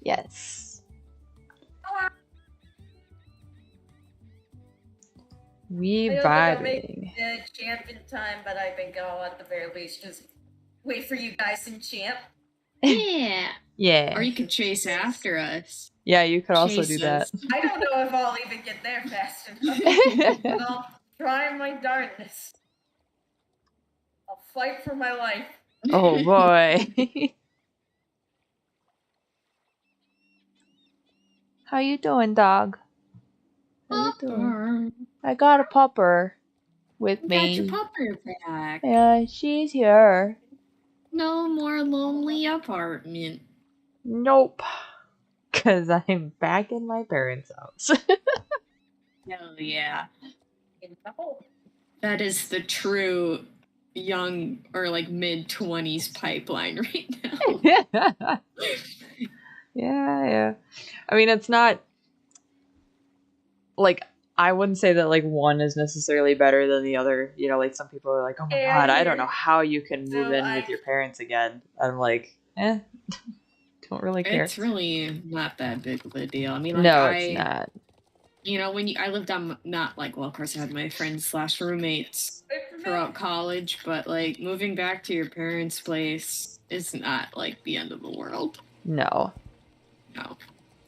Yes. We I don't think I'll make vibing. the champ in time, but I think I'll at the very least just wait for you guys in champ. Yeah. Yeah. Or you could chase after us. Yeah, you could also Chase do that. us. I don't know if I'll even get there fast enough, but I'll try my darndest. I'll fight for my life. Oh boy. How you doing, dog? How you doing? Pupper. I got a pupper with You me. got your pupper back. Yeah, she's here. No more lonely apartment. Nope. Cause I'm back in my parents' house. Hell yeah. In the hole. That is the true young or like mid-20s pipeline right now. Yeah. I mean, it's not like I wouldn't say that like one is necessarily better than the other. You know, like some people are like, "Oh my Yeah, god, I here. don't know how you can move So in with your parents again." I'm like, don't really care. It's really not that big of a deal. I mean, like, No, it's not. You know, I lived on, not like, well, of course I had my friends / roommates throughout college, but like moving back to your parents' place is not like the end of the world. No.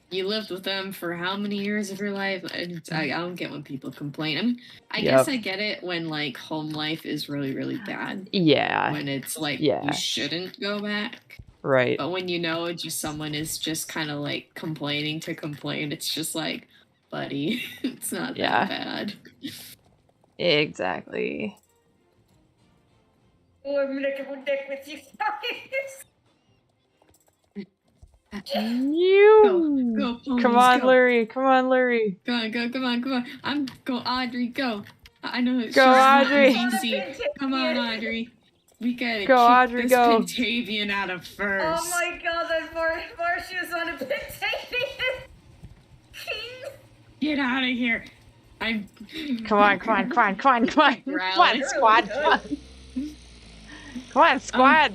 You lived with them for how many years of your life? I don't get when people complain. I mean, I guess I get it when like home life is really, really bad. Yeah. When it's like you shouldn't go back. Right. But when you know just someone is just kind of like complaining to complain, it's just like, buddy, it's not that bad. Exactly. Oh, I'm gonna go dick with you You go, come on, Lurie. Come on, Lurie. Come on. Go, Audrey, go. I know it's go, Audrey. Come on, Audrey. We gotta go, kick Audrey, this go. Pentavian out of first. Oh my god, that Marcia's on a Pentavian. Get out of here. Come on, squad. Come on, squad.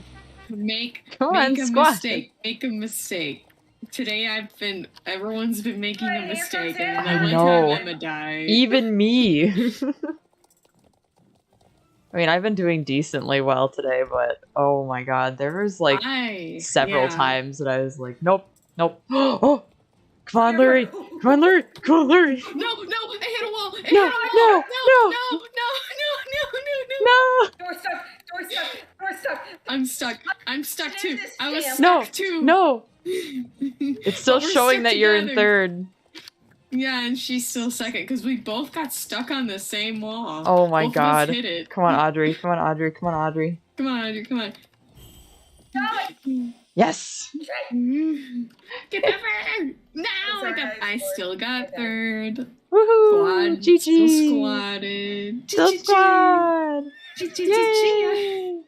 Make a mistake. Today everyone's been making a mistake, and then one time Emma died. Even me. I mean, I've been doing decently well today, but oh my god, there was like several times that I was like, nope. Oh, come on, Lurie. No, I hit a wall. No. Door stuck. I'm stuck too. I was stuck too. No. It's still showing that you're in third. Yeah, and she's still second because we both got stuck on the same wall. Oh my god. Hit it. Come on, Audrey. Come on. Yes. Get the third. No, I still got third. Woohoo! GG. Still squatted. Still squad. Yay.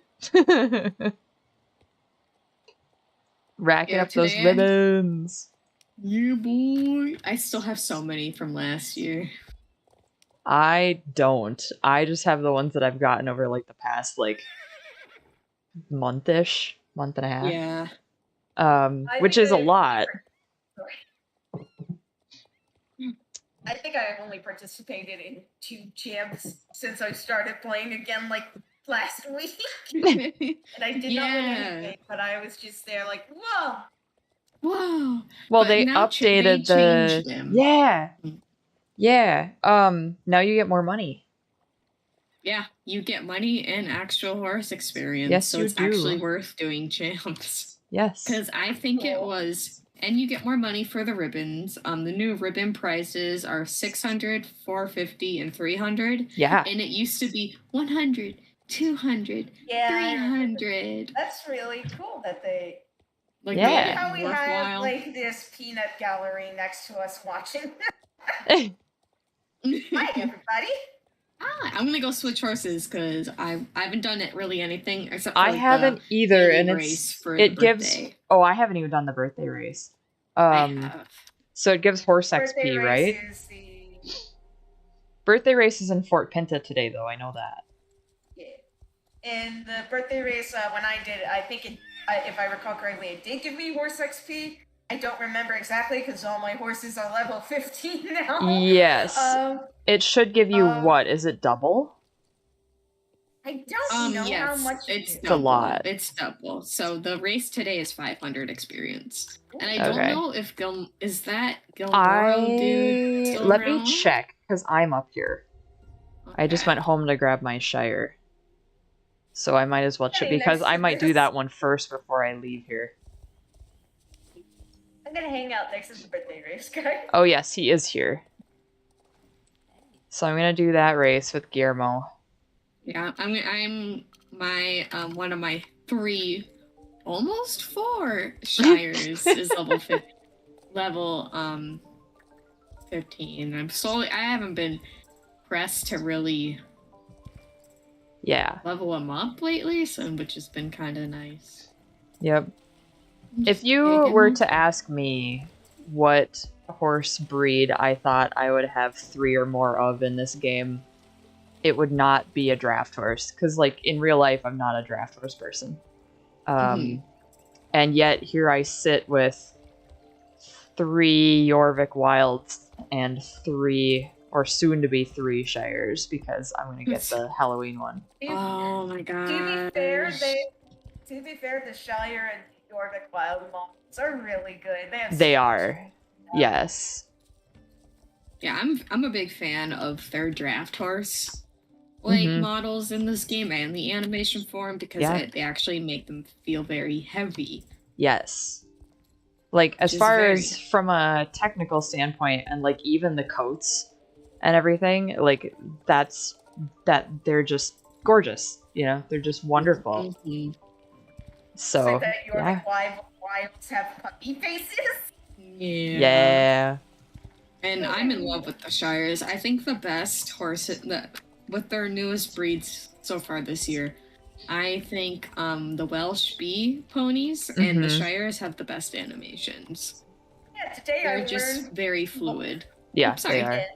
Racking up those ribbons. Yeah, boy. I still have so many from last year. I don't. I just have the ones that I've gotten over like the past like month and a half. Yeah. Which is a lot. I think I only participated in 2 champs since I started playing again like last week. And I did not win anything, but I was just there like, whoa. Whoa. Well, they updated them. Yeah. Now you get more money. Yeah, you get money and actual horse experience. Yes, so it's actually worth doing champs. Yes. Because I think it was, and you get more money for the ribbons. The new ribbon prices are $600, $450, and $300. Yeah. And it used to be $100, $200, $300. That's really cool that they. Like, how we have like this peanut gallery next to us watching. Hi, everybody. I'm gonna go switch horses because I haven't done it really anything except for I haven't either, and it gives. Birthday. Oh, I haven't even done the birthday race. So it gives horse XP, right? Birthday race is in Fort Pinta today, though. I know that. Yeah, and the birthday race when I did, I think if I recall correctly, it did give me horse XP. I don't remember exactly because all my horses are level 15 now. Yes. It should give you what? Is it double? I don't know yes, how much it's a lot. It's double. So the race today is 500 experience. And I don't know if is that Gilmoro dude still Let around? me check, because I'm up here. Okay. I just went home to grab my Shire. So I might as well check, because I might do that one first before I leave here. I'm gonna hang out next to the birthday race guy. Oh yes, he is here. So I'm gonna do that race with Guillermo. Yeah, I'm my one of my 3, almost 4 Shires is level 15. I haven't been pressed to really level them up lately, which has been kind of nice. Yep. If you were to ask me what horse breed I thought I would have 3 or more of in this game, it would not be a draft horse, because like in real life I'm not a draft horse person. And yet here I sit with 3 Jorvik Wilds and 3, or soon to be 3 Shires, because I'm gonna get the Halloween one. Oh my god. To be fair, the Shire and Jorvik Wild models are really good. They are. Yes. Yeah, I'm a big fan of their draft horse models in this game and the animation form, because they actually make them feel very heavy. Yes. Like, as far as from a technical standpoint, and like even the coats and everything, like they're just gorgeous, you know, they're just wonderful. So that Jorvik Wilds have puppy faces. Yeah. And I'm in love with the Shires. I think the best horse with their newest breeds so far this year, I think the Welsh Bee ponies and the Shires have the best animations. Yeah, today they're just very fluid. Yeah, they are.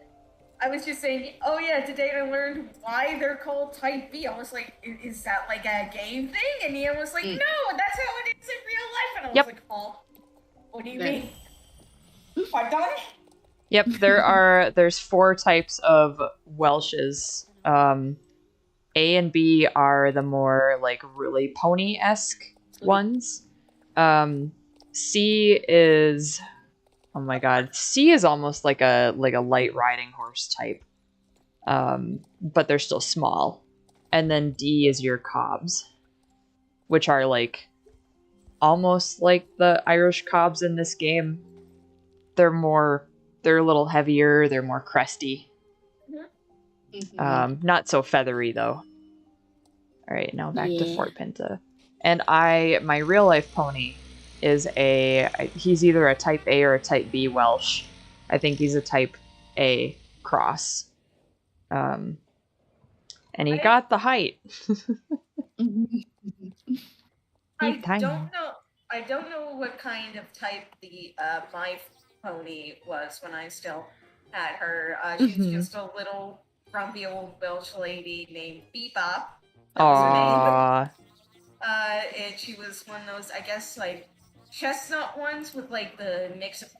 I was just saying, today I learned why they're called Type B. I was like, is that like a game thing? And Ian was like, no, that's how it is in real life. And I was like, oh, what do you mean? Pardon? Yep, there's 4 types of Welshes. A and B are the more like really pony-esque ones. C is, oh my god, C is almost like a light riding horse type. But they're still small. And then D is your cobs, which are like almost like the Irish cobs in this game. They're a little heavier, they're more cresty. Not so feathery though. Alright, now back to Fort Pinta. And my real life pony is he's either a type A or a type B Welsh. I think he's a type A cross. And he got the height. I don't know what kind of type my pony was when I still had her. She's just a little grumpy old Welsh lady named Bebop. Aww. And she was one of those, I guess, like chestnut ones with like the mix of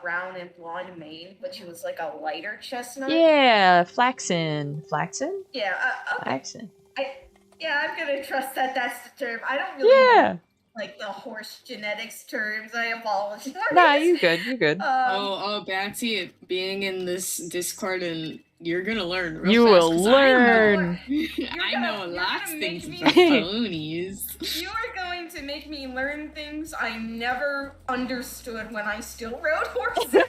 brown and blonde mane, but she was like a lighter chestnut. Yeah, flaxen. Flaxen? Yeah. Okay. Flaxen. I'm gonna trust that that's the term. I don't really know, like the horse genetics terms. I apologize. Nah, you good. Batsy, being in this Discord, and you're gonna learn. You will learn. I know lots of things about ponies. You are going to make me learn things I never understood when I still rode horses.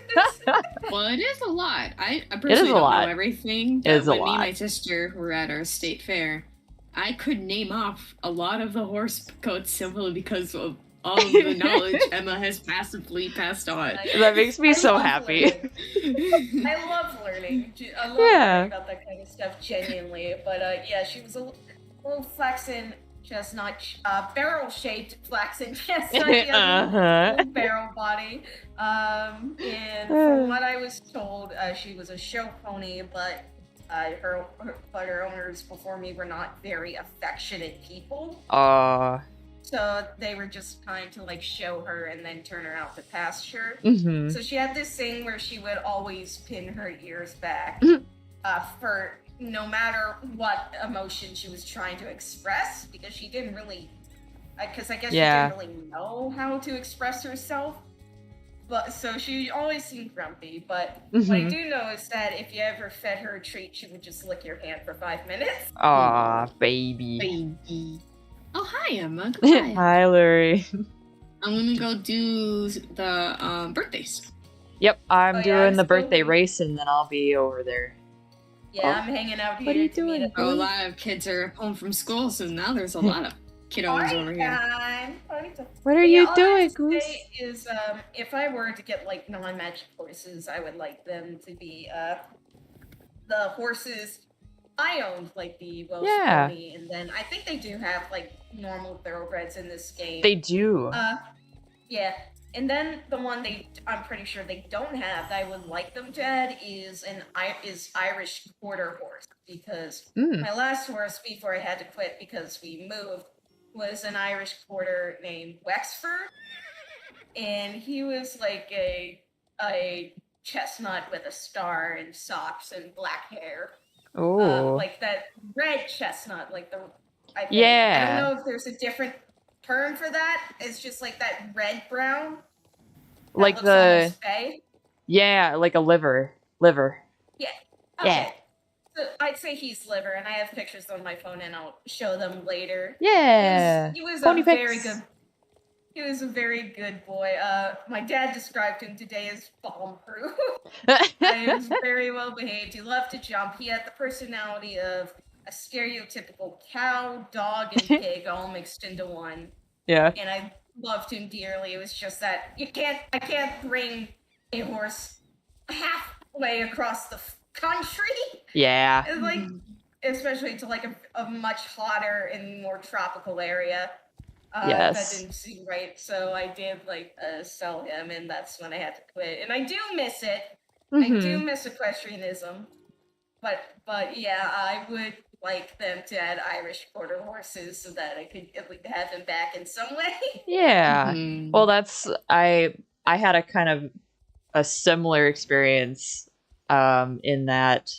Well, it is a lot. I personally don't know everything. It is a lot. lot. Me and my sister were at our state fair. I could name off a lot of the horse coats simply because of all of the knowledge Emma has passively passed on. That makes me so happy. I love learning. I love learning about that kind of stuff genuinely. But she was a little flaxen chestnut, barrel-shaped flaxen chestnut. She has a little barrel body. And from what I was told, she was a show pony, but her owners before me were not very affectionate people. So they were just trying to like show her and then turn her out to pasture. Mm-hmm. So she had this thing where she would always pin her ears back for no matter what emotion she was trying to express, because she didn't really, because I guess she didn't really know how to express herself. But so she always seemed grumpy. But what I do know is that if you ever fed her a treat, she would just lick your hand for 5 minutes. Aw, baby. Baby. Oh, hi, Emma. Hi. Hi, Larry. I'm gonna go do the birthdays. Yep, I'm doing the birthday going. race, and then I'll be over there. Yeah, I'm hanging out here. What are you to meet doing? up. Oh, a lot of kids are home from school, so now there's a lot of kiddos over here. What are Yeah, you all I doing, have to Goose? say is, if I were to get like non-magic horses, I would like them to be the horses I owned, like the Welsh pony, and then I think they do have like normal thoroughbreds in this game. They do. Yeah. And then the one I'm pretty sure they don't have that I would like them to add is Irish quarter horse, because my last horse before I had to quit because we moved was an Irish quarter named Wexford, and he was like a chestnut with a star and socks and black hair. Oh. Like that red chestnut, like the I don't know if there's a different term for that. It's just like that red brown. Like the like a liver. Yeah. Okay. Yeah. So I'd say he's liver, and I have pictures on my phone, and I'll show them later. Yeah. He was Pony a pics. very good. He was a very good boy. My dad described him today as bomb-proof. He was very well behaved. He loved to jump. He had the personality of a stereotypical cow, dog, and pig all mixed into one. Yeah. And I loved him dearly. It was just that I can't bring a horse halfway across the country. Yeah. It's like, especially to like a much hotter and more tropical area. Yes. That didn't seem right, so I did like sell him, and that's when I had to quit. And I do miss it. I do miss equestrianism, but yeah, I would like them to add Irish quarter horses so that I could at least have them back in some way. Yeah. Well, that's I had a kind of a similar experience in that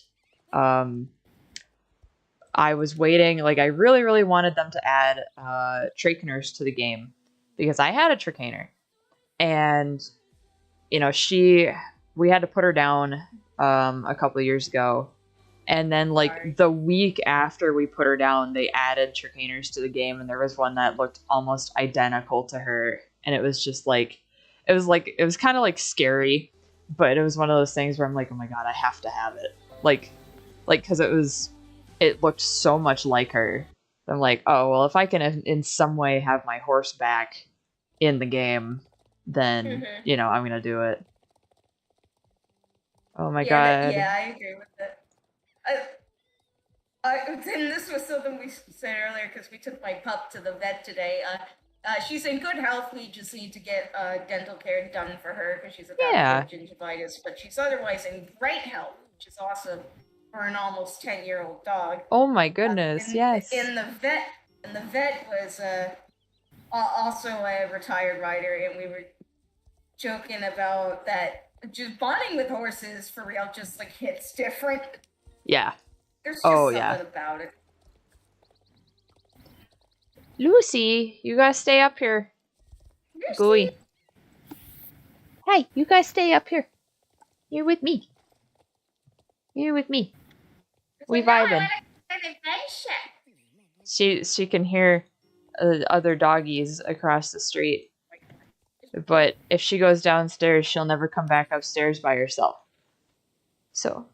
I was waiting, like I really, really wanted them to add trainers to the game because I had a trainer, and you know, we had to put her down a couple of years ago, and then like the week after we put her down, they added trainers to the game, and there was one that looked almost identical to her, and it was just like it was kind of like scary, but it was one of those things where I'm like, oh my god, I have to have it, like because it looked so much like her. I'm like, oh, well, if I can in some way have my horse back in the game, then, you know, I'm going to do it. Oh my god. Yeah, I agree with that. And this was something we said earlier because we took my pup to the vet today. She's in good health. We just need to get dental care done for her because she's about gingivitis, but she's otherwise in great health, which is awesome for an almost 10-year-old dog. Oh my goodness, yes. And the vet was also a retired rider, and we were joking about that. Just bonding with horses for real just like hits different. Yeah. There's just something about it. Lucy, you gotta stay up here. Gooey. Hey, you guys stay up here. You're with me. You're with me. We vibing. She can hear other doggies across the street. But if she goes downstairs, she'll never come back upstairs by herself. So,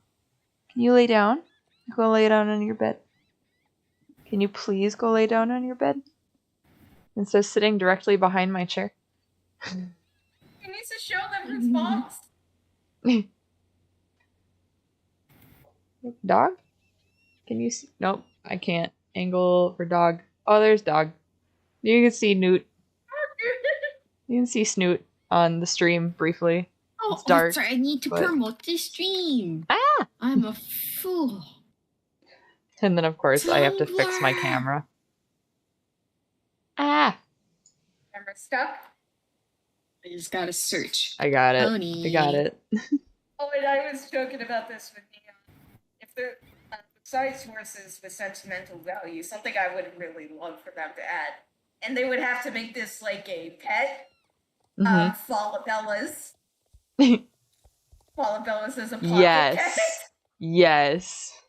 can you lay down? Go lay down on your bed. Can you please go lay down on your bed? Instead of sitting directly behind my chair. He needs to show them his box. Dog? Can you see? Nope, I can't. Angle for dog. Oh, there's dog. You can see Newt. You can see Snoot on the stream briefly. Oh, it's dark. Sorry, I need to promote the stream. Ah! I'm a fool. And then, of course, I have to fix my camera. Ah! stuck? I just gotta search. I got it. Pony. I got it. Oh, and I was joking about this with the if they're besides horses with sentimental value, something I would really love for them to add, and they would have to make this like a pet. Mhm. Falabellas. Falabellas as a pocket Yes. pet. Yes.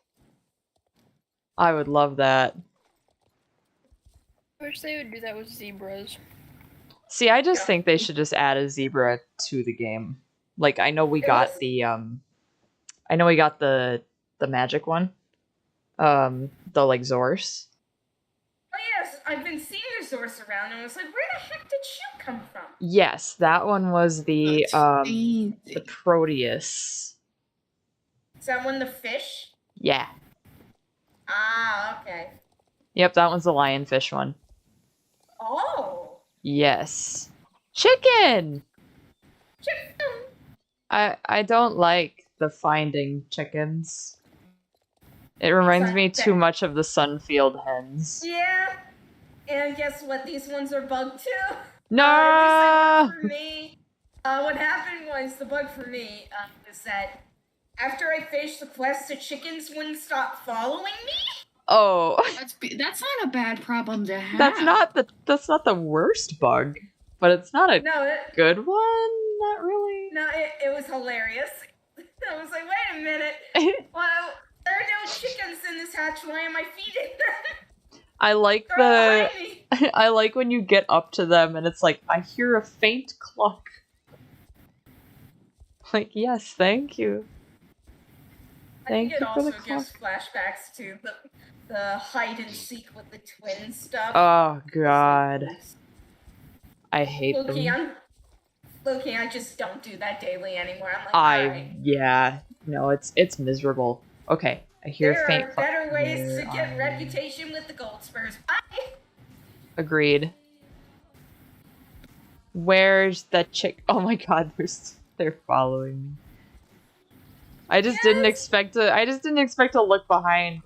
I would love that. I wish they would do that with zebras. See, I just Yeah. think they should just add a zebra to the game. Like, I know we It got was- the magic one. The like Zorse. Oh yes, I've been seeing the source around, and I was like, where the heck did you come from? Yes, that one was the Fancy. Proteus. Is that one the fish? Yeah. Ah, okay. Yep, that one's the lionfish one. Oh, Yes. Chicken. chicken. I don't like the finding chickens. It reminds me too much of the Sunfield hens. Yeah. And guess what? These ones are bugged too. No. At least the bug for me. What happened was the bug for me was that after I finished the quest, the chickens wouldn't stop following me. Oh, That's not a bad problem to have. that's not the worst bug, but it's not a No, good one. Not really. it was hilarious. I was like, wait a minute. Well, there are no chickens in this hatch. Why am I feeding them? I like They're the all behind me. I like when you get up to them and it's like I hear a faint cluck. Like, yes, thank you. I think Thank it you for the also gives flashbacks to the hide and seek with the twin stuff. Oh god. I hate them. Loki, I just don't do that daily anymore. I'm like, alright. Yeah. No, it's miserable. Okay, I hear There faint are cluck. better ways to Where get are reputation with the gold spurs. Bye! Agreed. Where's the chick? Oh my god, they're following me. I just didn't expect to look behind.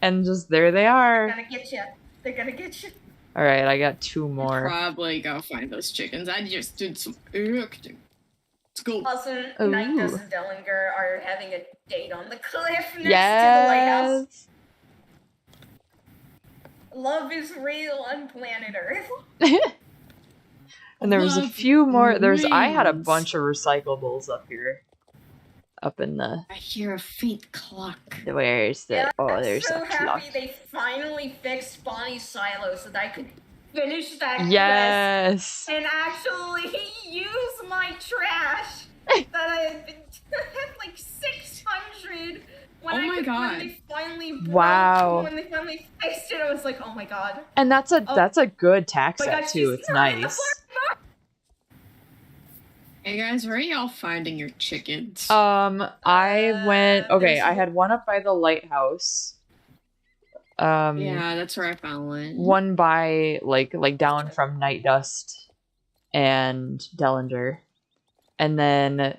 And just there they They're are. gonna get you. They're gonna get you. All right, I got two more. Probably go find those chickens. I just did some acting. Let's go. Also, Ooh. Nyctus and Dellinger are having a date on the cliff next to the lighthouse. Yes. Love is real on planet Earth. And there was a Love few more. I had a wins. bunch of recyclables up here. Up in the I hear a faint cluck. where's the I'm there's so a happy clock. they finally fixed Bonnie's silo so that I could finish that quest Yes. and actually use my trash that I had been had like 600 when Oh I my could, God. when they finally broke, Wow. when they finally fixed it, I was like, oh my god. And that's a good tax Oh my set God, too. she's It's not in the nice. Hey guys, where are y'all finding your chickens? I went okay, there's- I had one up by the lighthouse. Yeah, that's where I found one. One by like down from Night Dust and Dellinger. And then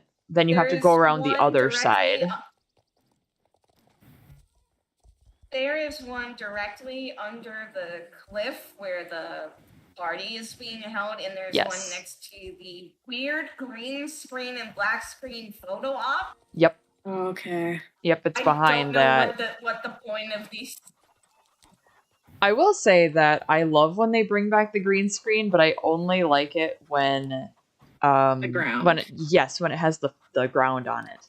you have to go There's around the one other directly side. There is one directly under the cliff where the party is being held, and there's Yes. one next to the weird green screen and black screen photo op. Yep. Okay. Yep, it's I behind don't know that. what the point of these. I will say that I love when they bring back the green screen, but I only like it when The ground. when it has the ground on it.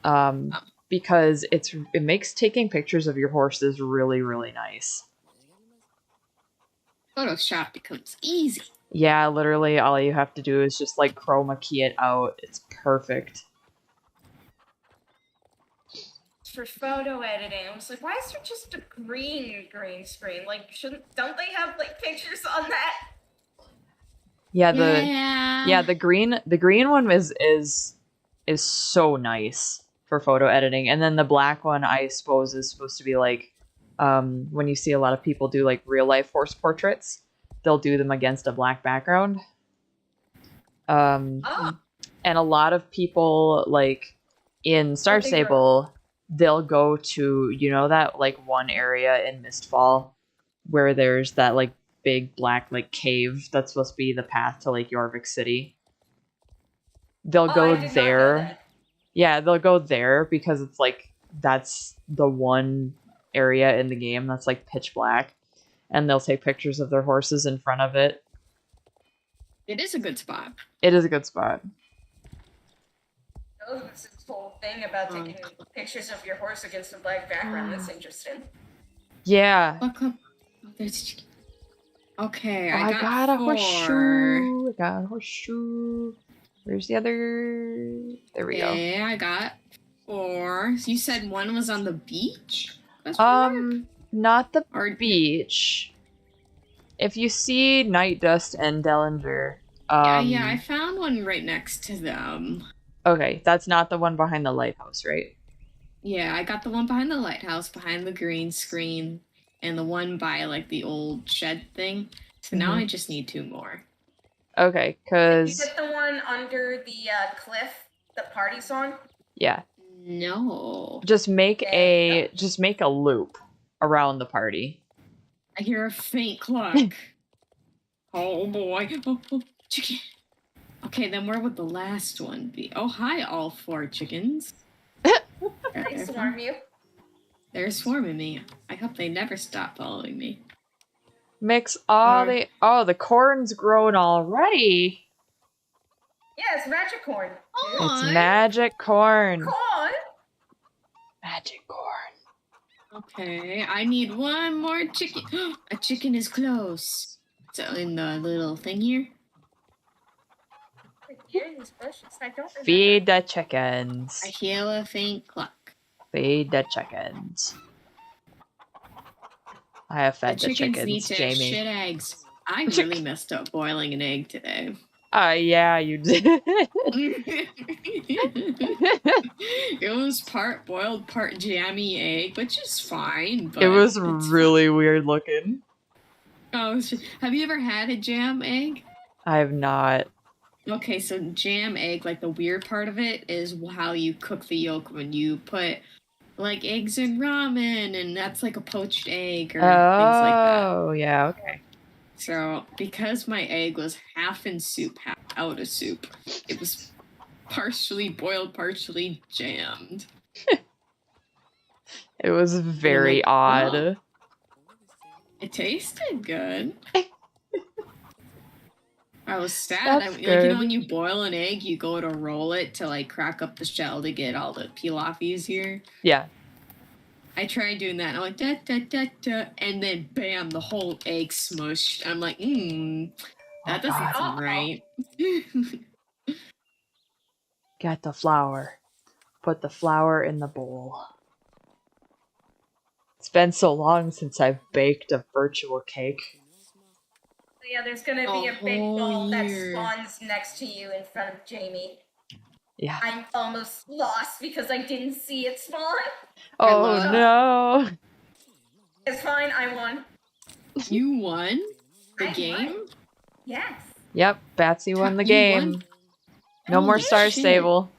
Oh. Because it makes taking pictures of your horses really, really nice. Photoshop becomes easy. Yeah, literally all you have to do is just like chroma key it out. It's perfect. For photo editing, I was like, why is there just a green screen? Like, don't they have like pictures on that? Yeah, the green one is so nice for photo editing. And then the black one I suppose is supposed to be like when you see a lot of people do like real life horse portraits, they'll do them against a black background. Oh, And a lot of people like in Star think you're- Stable, they'll go to, you know, that like one area in Mistfall where there's that like big black like cave that's supposed to be the path to like Jorvik City. They'll I go did not know there. that. Yeah, they'll go there because it's like that's the one area in the game that's like pitch black, and they'll take pictures of their horses in front of it. It is a good spot. It is a good spot. Oh, this whole thing about taking pictures of your horse against a black background. That's interesting. Yeah. Look up. Oh, there's. Okay, Oh, I got a 4. horseshoe. I got a horseshoe. Where's the other? There we go. Okay, I got 4. So you said one was on the beach? That's weird. Not the Or beach. If you see Night Dust and Dellinger, yeah, I found one right next to them. okay, that's not the one behind the lighthouse, right? Yeah, I got the one behind the lighthouse, behind the green screen, and the one by like the old shed thing. So now Mhm. I just need 2 more. Okay, You cause get the one under the cliff the party's on? yeah, No. just make a loop around the party. I hear a faint cluck. Oh boy. Oh, chicken. Okay, then where would the last one be? Oh, hi, all 4 chickens. They swarm you. They're swarming me. I hope they never stop following me. Mix all the corn's grown already. Yeah, it's magic corn. dude. Aw. It's magic corn. Corn? Magic corn. Okay, I need 1 more chicken. A chicken is close. So in the little thing here. Here in these bushes. I don't remember. Feed the chickens. I hear a faint cluck. Feed the chickens. I have fed the chickens need chickens, to Jamie. shit eggs. I really messed up boiling an egg today. Yeah, you did. It was part boiled, part jammy egg, which is fine. But It was it's really weird looking. fine. Oh, have you ever had a jam egg? I have not. Okay, so jam egg, like the weird part of it is how you cook the yolk when you put like eggs in ramen, and that's like a poached egg or things like that. Oh, yeah, okay. So, because my egg was half in soup, half out of soup, it was partially boiled, partially jammed. It was very like, odd. oh. It tasted good. I was sad. That's Like, you know, good. when you boil an egg, you go to roll it to like crack up the shell to get all the peel off easier. Yeah. I tried doing that, and I'm like, da, da, da, da, and then bam, the whole egg smushed. I'm like, that doesn't seem right. Get the flour. Put the flour in the bowl. It's been so long since I've baked a virtual cake. So yeah, there's gonna be A a big whole ball that year. spawns next to you in front of Jamie. Yeah. I'm almost lost because I didn't see it spawn. Oh love- no. It's fine, I won. You won the I won. game? Yes. Yep, Batsy won the You game. won? No more Holy Star shit. Stable.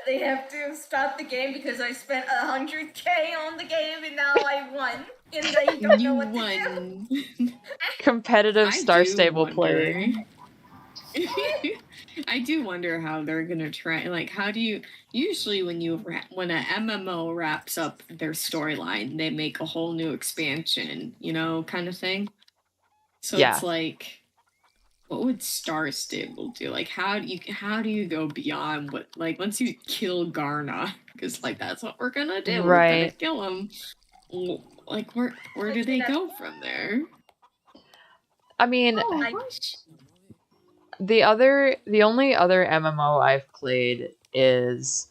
they have to stop the game because I spent 100K on the game and now I won. And they don't know You what to do. won. Competitive I Star do Stable wonder. playing. I do wonder how they're gonna try. Like, how do you usually when a MMO wraps up their storyline, they make a whole new expansion, you know, kind of thing. So Yeah. it's like, what would Star Stable do? Like, how do you go beyond what? Like, once you kill Garna, because like that's what we're gonna do. We're gonna Right. kill him. Like, where do they go from there? I mean, Oh, I- gosh. the only other MMO I've played is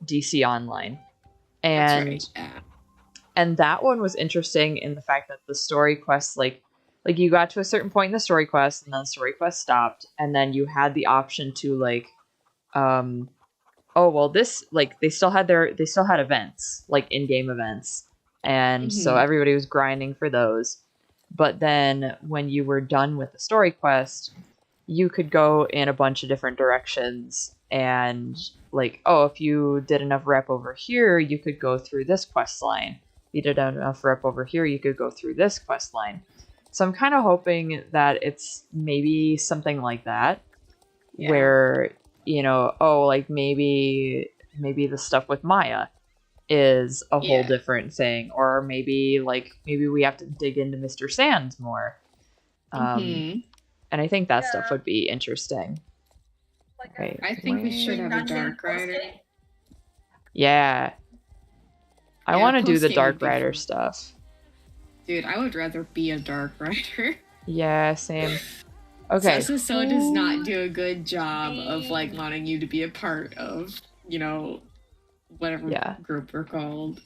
DC Online. And That's right. Yeah. and that one was interesting in the fact that the story quests like you got to a certain point in the story quest and then the story quest stopped and then you had the option to like this like they still had events, like in-game events. And so Mhm. everybody was grinding for those. But then when you were done with the story quest, you could go in a bunch of different directions and like, if you did enough rep over here, you could go through this quest line. you did enough rep over here, you could go through this quest line. So I'm kind of hoping that it's maybe something like that, where, you know, oh, like maybe the stuff with Maya is a whole different thing, or maybe we have to dig into Mr. Sands more. And I think that stuff would be interesting. Right. I think we should have a Dark Rider. Yeah. I Yeah, want to do the post-game Dark would be Rider fun. stuff. Dude, I would rather be a Dark Rider. Yeah, same. Okay. SSO does not do a good job of like wanting you to be a part of, you know, whatever group we're called.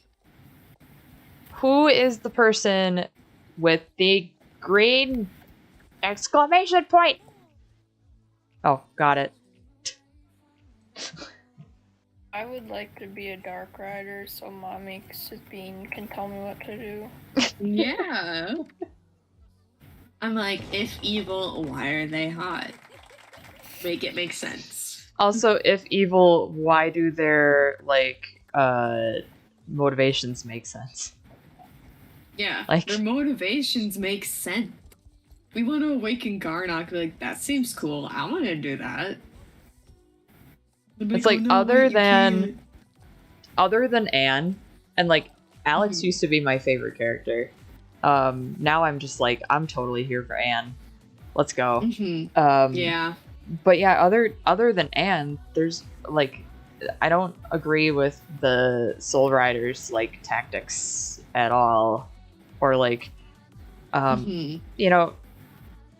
Who is the person with the green exclamation point? Oh, got it. I would like to be a Dark Rider so Mommy Sabine can tell me what to do. Yeah. I'm like, if evil, why are they hot? Make it make sense. Also, if evil, why do their motivations make sense? Yeah, Like- their motivations make sense. We want to awaken Garnock. Like, that seems cool. I want to do that. It's like, other than Anne, and like Alex used to be my favorite character. Now I'm just like, I'm totally here for Anne. Let's go. Yeah. But yeah, other than Anne, there's like, I don't agree with the Soul Riders like tactics at all, or like, you know,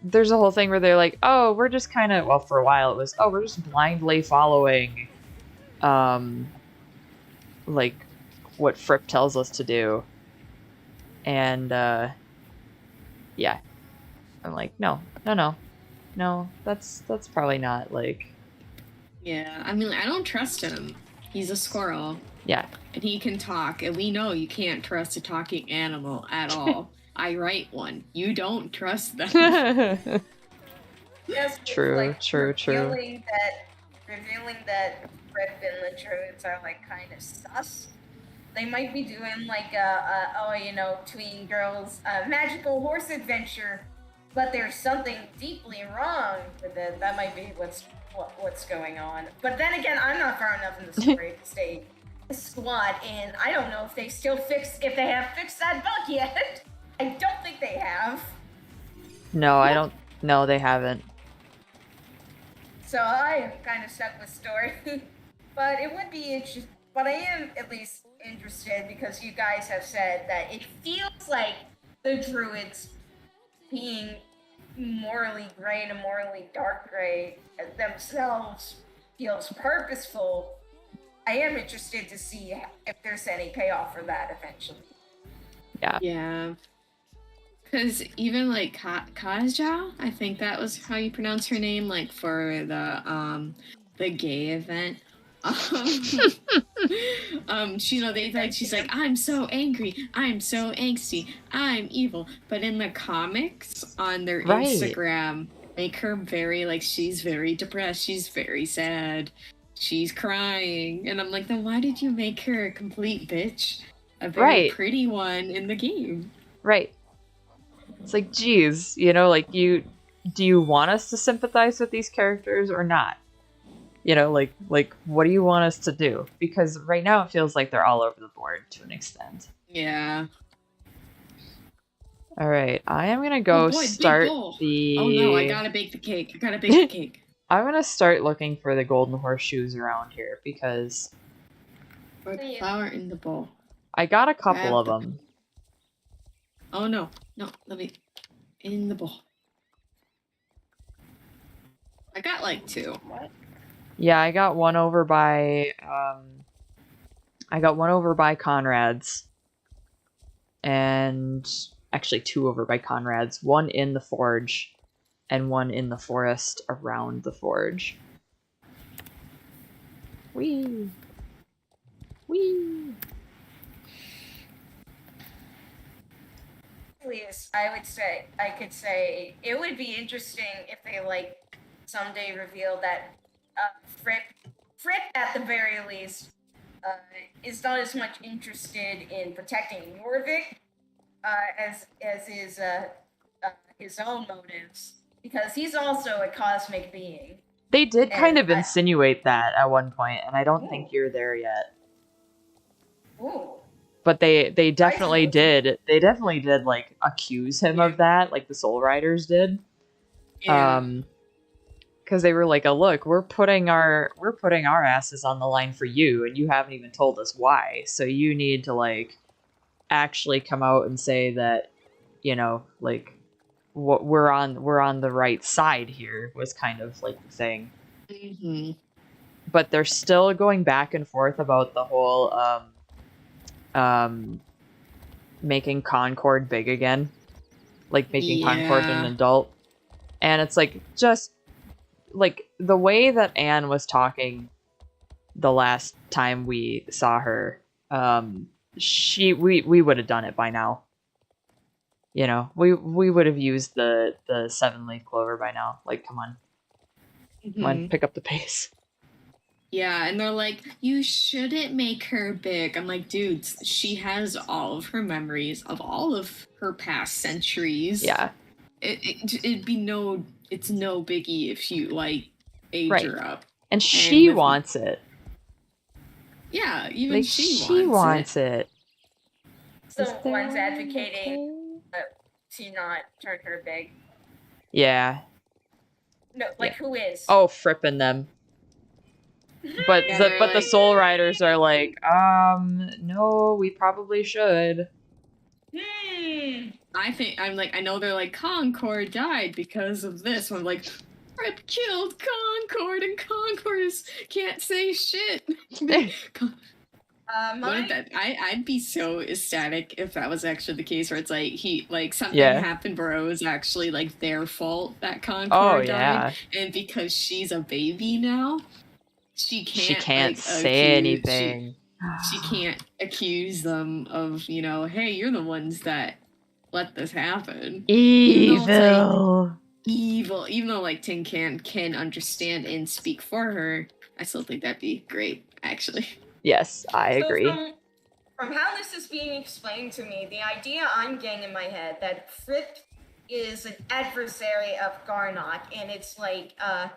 there's a whole thing where they're like, oh, we're just kind of, well, for a while it was, oh, we're just blindly following, like what Fripp tells us to do, and yeah, I'm like, no, that's probably not like. Yeah, I mean, I don't trust him. He's a squirrel. Yeah. And he can talk, and we know you can't trust a talking animal at all. I write one. You don't trust them. Yes, True. Revealing that Fripp and the Druids are like kind of sus. They might be doing like tween girls magical horse adventure, but there's something deeply wrong with it. That might be what's going on. But then again, I'm not far enough in the story to stay squad, and I don't know if they have fixed that bug yet. I don't think they have. No, I don't. No, they haven't. So I am kind of stuck with story, but it would be interesting. But I am at least interested because you guys have said that it feels like the Druids being morally gray and morally dark gray themselves feels purposeful. I am interested to see if there's any payoff for that eventually. Yeah. Because even like Kaja, I think that was how you pronounce her name, like for the gay event. She's like, I'm so angry, I'm so angsty, I'm evil. But in the comics on their Instagram, make her very like, she's very depressed, she's very sad, she's crying. And I'm like, then why did you make her a complete bitch? A very pretty one in the game. Right. It's like, geez, you know, like, do you want us to sympathize with these characters or not? You know, like, what do you want us to do? Because right now it feels like they're all over the board to an extent. Yeah. All right, I am gonna go start the. Oh no, I gotta bake the cake. I'm gonna start looking for the golden horseshoes around here because. Put flour in the bowl. I got a couple of them. Oh no, let me in the bowl. I got like 2. What? Yeah, I got one over by Conrad's, and actually 2 over by Conrad's. One in the forge, and one in the forest around the forge. Whee! I could say it would be interesting if they like someday reveal that Fripp at the very least is not as much interested in protecting Jorvik as his own motives, because he's also a cosmic being. They did kind And of insinuate that at one point, and I don't think you're there yet. Ooh. But they definitely suppose- did. They definitely did like accuse him of that, like the Soul Riders did. Yeah. Because they were like, "Oh, look, we're putting our asses on the line for you, and you haven't even told us why. So you need to like actually come out and say that, you know, like what we're on the right side here." Was kind of like the thing. Mhm. But they're still going back and forth about the whole making Concord big again, like making Concord an Yeah. adult. And it's like, just like the way that Anne was talking the last time we saw her, we would have done it by now. You know, we would have used the 7-leaf clover by now. Like, come on, Mhm. pick up the pace. Yeah, and they're like, you shouldn't make her big. I'm like, dude, she has all of her memories of all of her past centuries. Yeah, It'd be it's no biggie if you like age Right. her up. and she with- wants it. Yeah, even Like, she wants it. So Is one's that advocating to not turn her big. Yeah. No, like who is? Oh, frippin' them. But Yeah, the they're but the like- Soul Riders are like, no, we probably should. I know they're like, Concord died because of this. I'm like, Rip killed Concord, and Concord can't say shit. I'd be so ecstatic if that was actually the case, where it's like something Yeah. happened where it was actually like their fault that Concord Oh died, yeah. and because she's a baby now, she She can't can't like, say accuse- anything. She can't accuse them of, hey, you're the ones that let this happen. Even though Evil. even though like Tin can understand and speak for her, I still think that'd be great, actually. Yes, I So agree. From how this is being explained to me, the idea I'm getting in my head that Fripp is an adversary of Garnock, and it's like a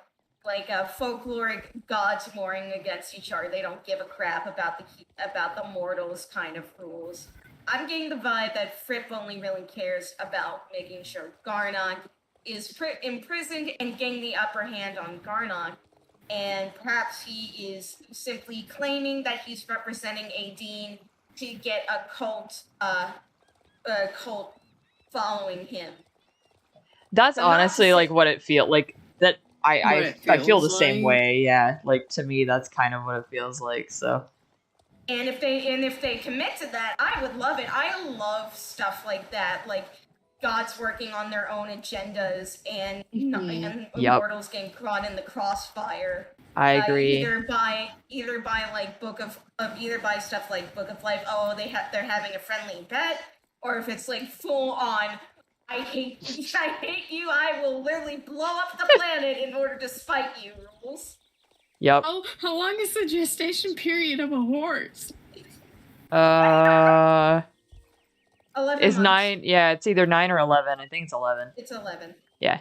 folkloric gods warring against each other. They don't give a crap about the mortals kind of rules. I'm getting the vibe that Fripp only really cares about making sure Garnock is imprisoned and getting the upper hand on Garnock. And perhaps he is simply claiming that he's representing Aideen to get a cult following him. That's I'm not honestly saying- like what it feels like. That What I it feel the feels same like. way. Yeah, like to me, that's kind of what it feels like. So And if they commit to that, I would love it. I love stuff like that, like gods working on their own agendas and Mhm. Yep. mortals getting caught in the crossfire. I agree. Either by like either by stuff like Book of Life. Oh, they're having a friendly bet, or if it's like full on. I hate you. I will literally blow up the planet in order to spite you. Rules. Yep. How long is the gestation period of a horse? 11 Is months. 9? Yeah, it's either 9 or 11. I think it's 11. It's 11. Yeah.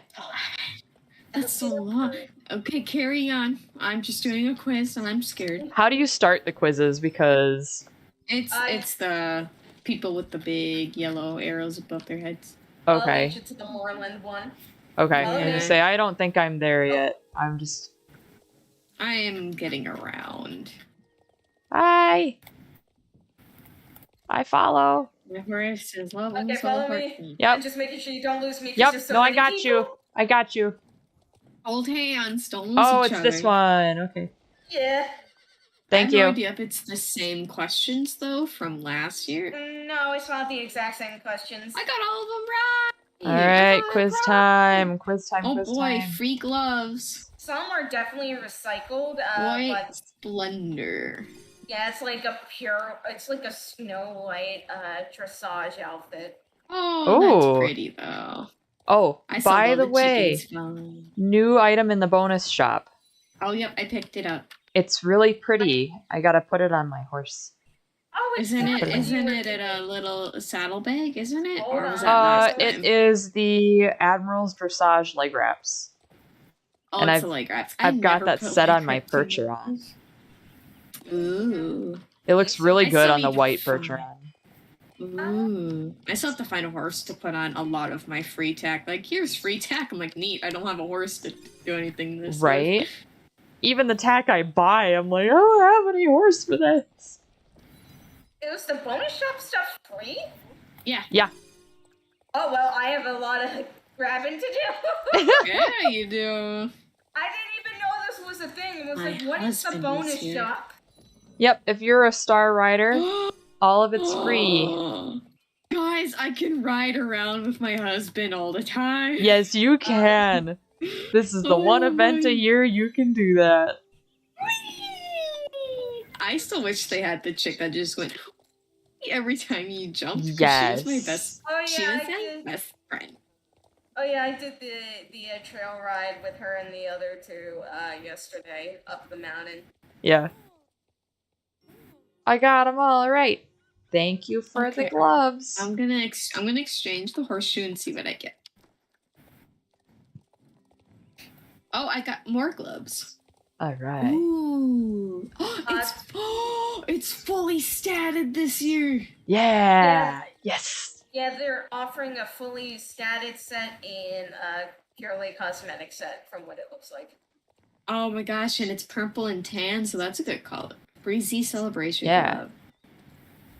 That's so long. Okay, carry on. I'm just doing a quiz and I'm scared. How do you start the quizzes? Because It's the people with the big yellow arrows above their heads. I'll okay, lead you to the Moorland one. okay. I'm Okay. gonna say I don't think I'm there yet. I'm just. I am getting around. I follow. My horse is level, Okay, so follow me. important. Yep. I'm just making sure you don't lose me. 'cause Yep. there's so No, I many got people. you. I got you. Hold hands, don't lose Oh, each it's other. this one. Okay. Yeah. Thank I you. have no idea if it's the same questions though from last year. No, it's not the exact same questions. I got all of them right. All I right, got it quiz right. time. Quiz time. Oh Quiz boy, time. free gloves. Some are definitely recycled, White but splendor. yeah, it's like a Snow White dressage outfit. Oh, Ooh. that's pretty though. Oh, I saw by all the way, chickens flying. new item in the bonus shop. Oh, yep, I picked it up. It's really pretty. I gotta put it on my horse. Oh, it's Isn't not it? what you Isn't were it in a thinking. little saddlebag? Isn't it? Hold Or was on. that last time? It is the Admiral's Dressage leg wraps. Oh, and it's a leg wraps. I've got never that put set leg on my wraps in Percheron. those. Ooh. It looks really I good still on the need to white find- Percheron. Ooh. I still have to find a horse to put on a lot of my free tack. Like, here's free tack. I'm like, neat. I don't have a horse to do anything this with. Right? Even the tack I buy, I'm like, I don't have any horse for this. It was the bonus shop stuff free? Yeah. Oh, well, I have a lot of grabbing to do. Yeah, you do. I didn't even know this was a thing. It was My like, what is the husband bonus is here. shop? Yep, if you're a Star Rider, all of it's free. Guys, I can ride around with my husband all the time. Yes, you can. This is the one Oh event my- a year you can do that. I still wish they had the chick that just went every time you jumped. 'cause Yes. She was my best. Oh, She yeah, was I my did. best friend. Oh, yeah, I did the trail ride with her and the other two yesterday up the mountain. Yeah. I got them all right. Thank you for the Okay. gloves. I'm gonna exchange the horseshoe and see what I get. Oh, I got more gloves. All right. Ooh, it's fully statted this year. Yeah. Yes. Yeah, they're offering a fully statted set and a purely cosmetic set from what it looks like. Oh my gosh, and it's purple and tan, so that's a good color. Breezy celebration. Yeah. glove.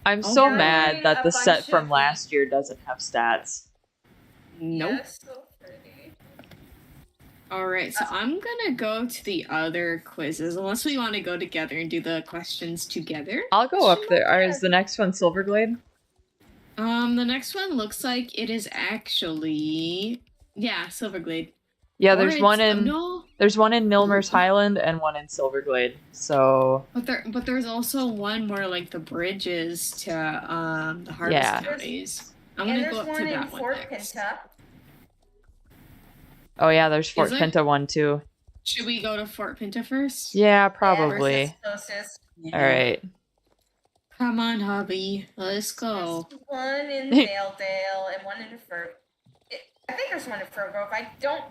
I'm Oh, so yeah. mad that A the set bunch from of last year doesn't have stats. Nope. Yeah, so pretty. All right, so I'm gonna go to the other quizzes, unless we want to go together and do the questions together. I'll go up there. Sure. Is the next one Silverglade? The next one looks like it is actually Silverglade. Yeah, Or there's one it's- in no, there's one in Milmer's Highland and one in Silverglade. So but there's also one where like the bridge is to the Harvest Yeah. Counties. I'm And gonna go there's up to one in that one Fort next. Pinta. oh yeah, there's Fort there? Pinta one too. Should we go to Fort Pinta first? Yeah, Yeah, probably. versus closest. Yeah. All right. Come on, hubby. Let's go. There's one in Valedale and one in I think there's one in Fir Grove.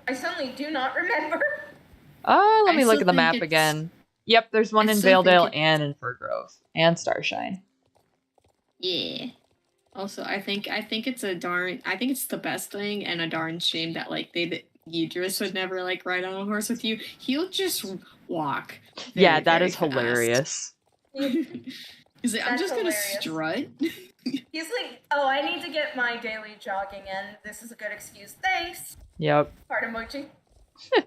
I suddenly do not remember. Oh, let I me look still at the think map it's- again. Yep, there's one I in still think Valedale it's- and in Fir Grove and Starshine. Yeah. Also, I think it's it's the best thing and a darn shame that like Yidris would never like ride on a horse with you. He'll just walk. Yeah, very, that very is fast. hilarious. He's like, I'm That's just gonna hilarious. strut. He's like, oh, I need to get my daily jogging in. This is a good excuse. Thanks. Yep. Heart emoji.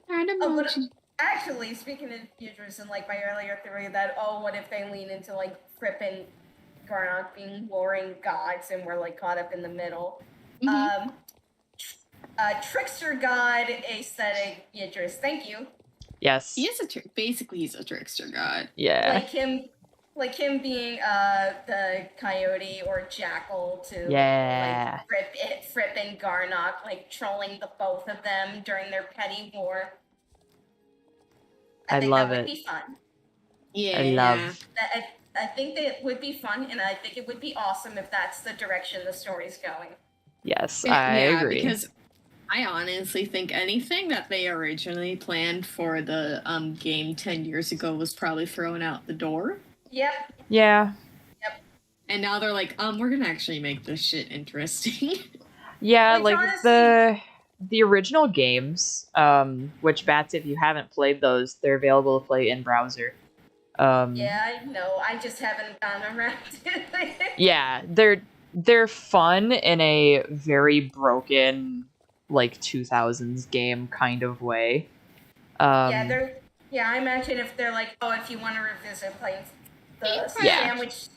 Kind of Oh, but emoji. actually, speaking of Yidris and like my earlier theory that, oh, what if they lean into like Fripp and Garnock being warring gods and we're like caught up in the middle? Mhm. Trickster god aesthetic Yidris. Thank you. Yes. He is basically he's a trickster god. Yeah. Like him being the coyote or jackal to Yeah. like Fripp and Garnock like trolling the both of them during their petty war. I think love that it. would be fun. Yeah. That I think that it would be fun, and I think it would be awesome if that's the direction the story's going. Yes, Yeah, I agree. Because I honestly think anything that they originally planned for the game 10 years ago was probably thrown out the door. Yep. Yeah. And now they're like, we're gonna actually make this shit interesting. Yeah, Which like honestly- the original games, which Bats, if you haven't played those, they're available to play in browser. Yeah, I know. I just haven't gotten around to it. Yeah, they're fun in a very broken, like 2000s game kind of way. Yeah, I imagine if they're like, oh, if you want to revisit playing the Yeah. sandwich.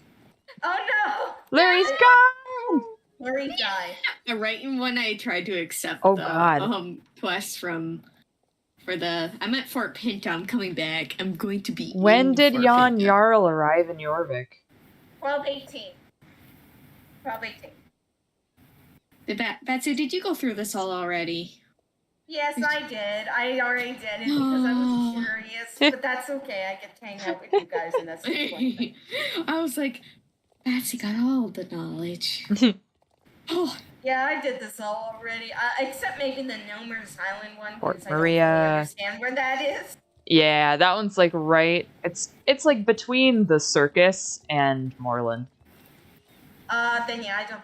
Oh no! Larry's gone. Larry died. Right when I tried to accept Oh, the God. quest I'm at Fort Pinta, I'm coming back. I'm going to be When in did Fort Jan Pinta. Jarl arrive in Jorvik? 1218. 1218. Betsy, did you go through this all already? Yes, I did. I already did it because I was curious but that's okay. I get to hang out with you guys, and that's the point. I was like, Patsy got all the knowledge. Oh, Yeah, I did this all already, except maybe the Nomer's Island one, Fort because I don't Maria. really understand where that is. Yeah, that one's like right. It's like between the circus and Moreland. Then yeah, I don't.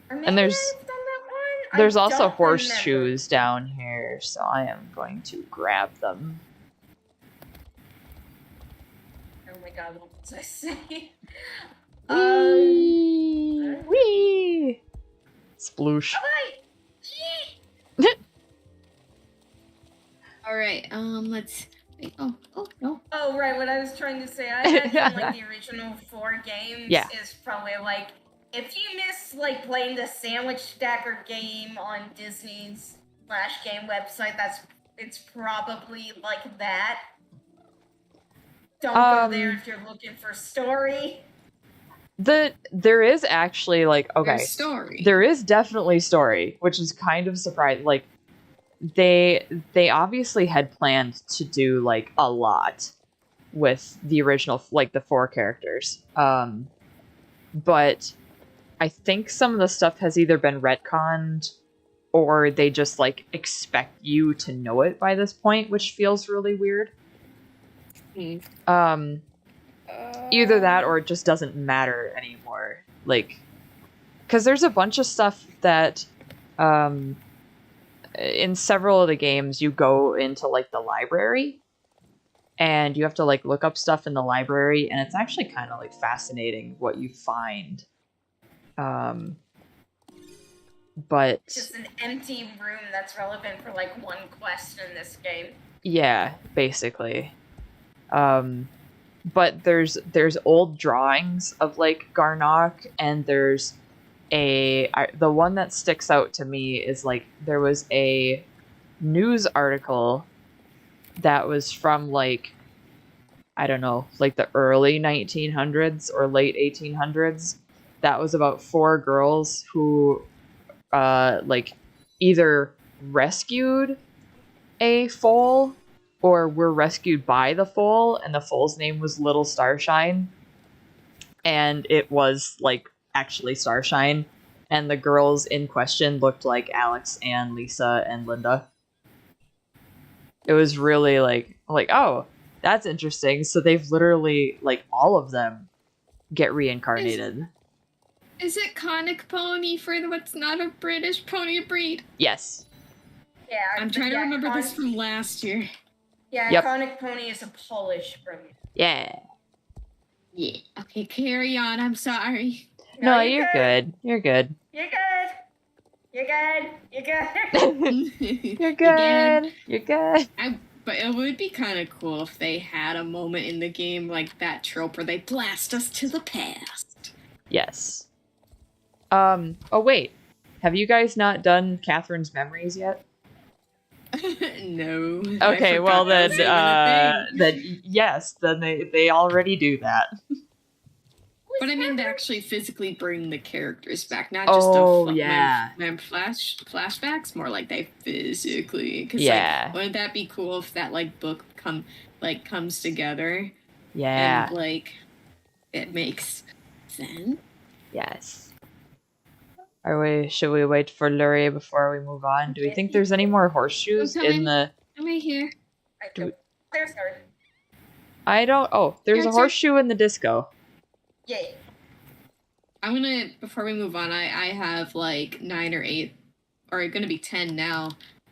Or maybe And there's I've done that one. I there's also don't horseshoes down here, so I am going to grab them. Remember. Oh my god, what was I saying? Whee! Whee! Sploosh. Alright! Gee! all right. Let's. Wait, oh, no. Oh, right, what I was trying to say, I imagine, like, the original 4 games Yeah. is probably, like, if you miss, like, playing the Sandwich Stacker game on Disney's Flash Game website, it's probably like that. Don't go there if you're looking for story. There is actually, like, okay. There's story. There is definitely story, which is kind of surprising. Like, they obviously had planned to do, like, a lot with the original, like, the 4 characters. But I think some of the stuff has either been retconned or they just, like, expect you to know it by this point, which feels really weird. Either that or it just doesn't matter anymore. Like, because there's a bunch of stuff that, in several of the games, you go into, like, the library, and you have to, like, look up stuff in the library, and it's actually kind of, like, fascinating what you find. But... Just an empty room that's relevant for, like, one quest in this game. Yeah, basically. But there's old drawings of, like, Garnock, and there's the one that sticks out to me is, like, there was a news article that was from, like, I don't know, like the early 1900s or late 1800s. That was about 4 girls who, like, either rescued a foal or were rescued by the foal, and the foal's name was Little Starshine. And it was, like, actually Starshine. And the girls in question looked like Alex and Lisa and Linda. It was really, like, oh, that's interesting. So they've literally, like, all of them get reincarnated. Is it Conic Pony for what's not a British pony breed? Yes. Yeah, I'm trying to remember this from last year. Yeah, Yep. Conic Pony is a Polish breed. Yeah. Yeah. Okay, carry on. I'm sorry. No, you're good. You're good. You're good. You're good. You're good. You're good. You're good. But it would be kind of cool if they had a moment in the game like that trope where they blast us to the past. Yes. Oh wait. Have you guys not done Catherine's memories yet? No. Okay, well then, then yes, then they already do that. But I mean to actually physically bring the characters back, not just flashbacks, more like they physically. Cause, Yeah. like, wouldn't that be cool if that like book comes together? Yeah. And like it makes sense. Yes. Should we wait for Lurie before we move on? Do we think there's any more horseshoes in the... I'm right here. There's her. I don't... Oh, there's a Answer. horseshoe in the disco. Yeah. I'm gonna, before we move on, I have like 9 or 8, or gonna be 10 now.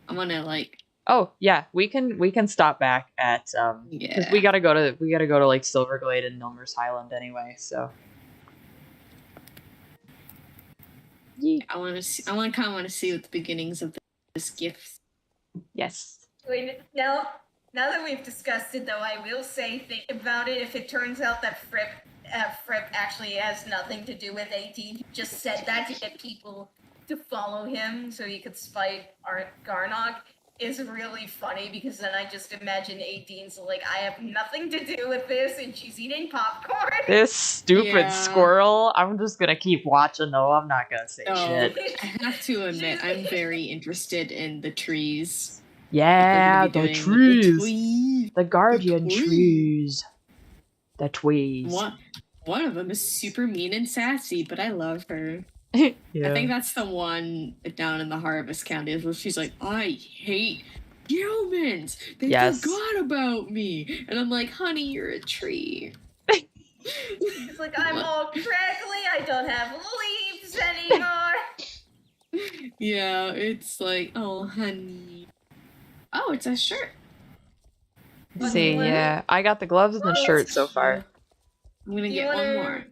I'm gonna like... Oh, yeah, we can stop back at, because we gotta go to, like, Silverglade and Milmer's Highland anyway, so... I kind of want to see what the beginnings of this gift. Yes. Wait, now that we've discussed it, though, I will say, think about it. If it turns out that Fripp actually has nothing to do with 18, he just said that to get people to follow him so he could spite Garnock, is really funny, because then I just imagine 18's like, I have nothing to do with this, and she's eating popcorn. This stupid Yeah. squirrel. I'm just gonna keep watching, though. I'm not gonna say shit. I have to admit, I'm very interested in the trees. Yeah, They're gonna the be doing trees. tweed. The guardian tweed. trees. The tweeds. One of them is super mean and sassy, but I love her. Yeah. I think that's the one down in the Harvest County where she's like, I hate humans. They Yes. forgot about me. And I'm like, honey, you're a tree. It's like I'm all crackly. I don't have leaves anymore. Yeah, it's like, oh, honey. Oh, it's a shirt. See, yeah. I got the gloves and the shirt so far. I'm gonna Do you get one wanna- more.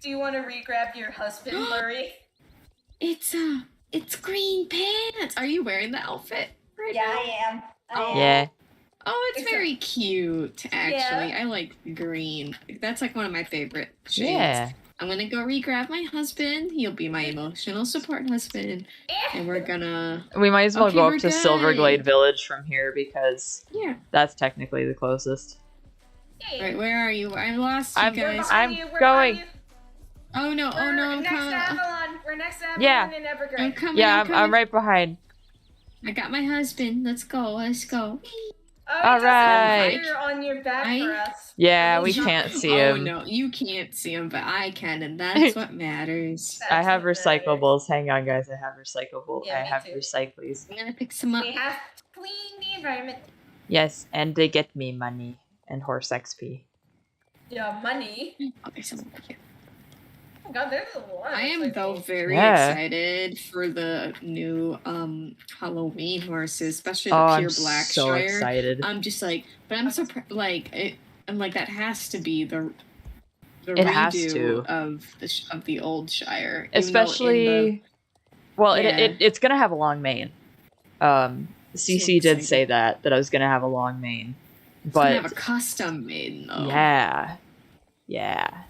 Do you want to re-grab your husband, Murray? It's green pants. Are you wearing the outfit right Yeah, now? I am. Yeah. Oh, it's It's very cute, actually. I like green. That's like one of my favorite shades. Yeah. I'm gonna go re-grab my husband. He'll be my emotional support husband. And we're gonna... We might as well Okay, go we're up to good. Silverglade Village from here because Yeah. that's technically the closest. Hey, Right, where are you? I lost you I'm- we're guys. behind I'm you, we're going. behind you. Oh no, oh no, I'm Next to coming. Avalon. We're next to Avalon Yeah. and I'm Evergreen. coming. Yeah, I'm I'm right behind. I got my husband. Let's go. Let's go. Oh, All it doesn't have right. fire on your back I- for us. Yeah, we Yeah. can't see Oh him. no, you can't see him, but I can, and that's what matters. I have That's what matters. recyclables. Hang on, guys. I have recyclable. Yeah, I me have too. recyclies. I'm gonna pick some up. We have to clean the environment. Yes, and they get me money and horse XP. Yeah, money. Oh, there's some over here. Oh god, there's a lot. I am of though recyclables. very Yeah. excited for the new Halloween horses, especially the Oh, I'm pure so Blackshire. excited. I'm just like, but I'm surprised. I'm like that has to be the It has redo to. of the old Shire, even though in Especially, well, Yeah. it's gonna have a long mane. CC did say that I was gonna have a long mane, it's gonna have but a custom made though. yeah.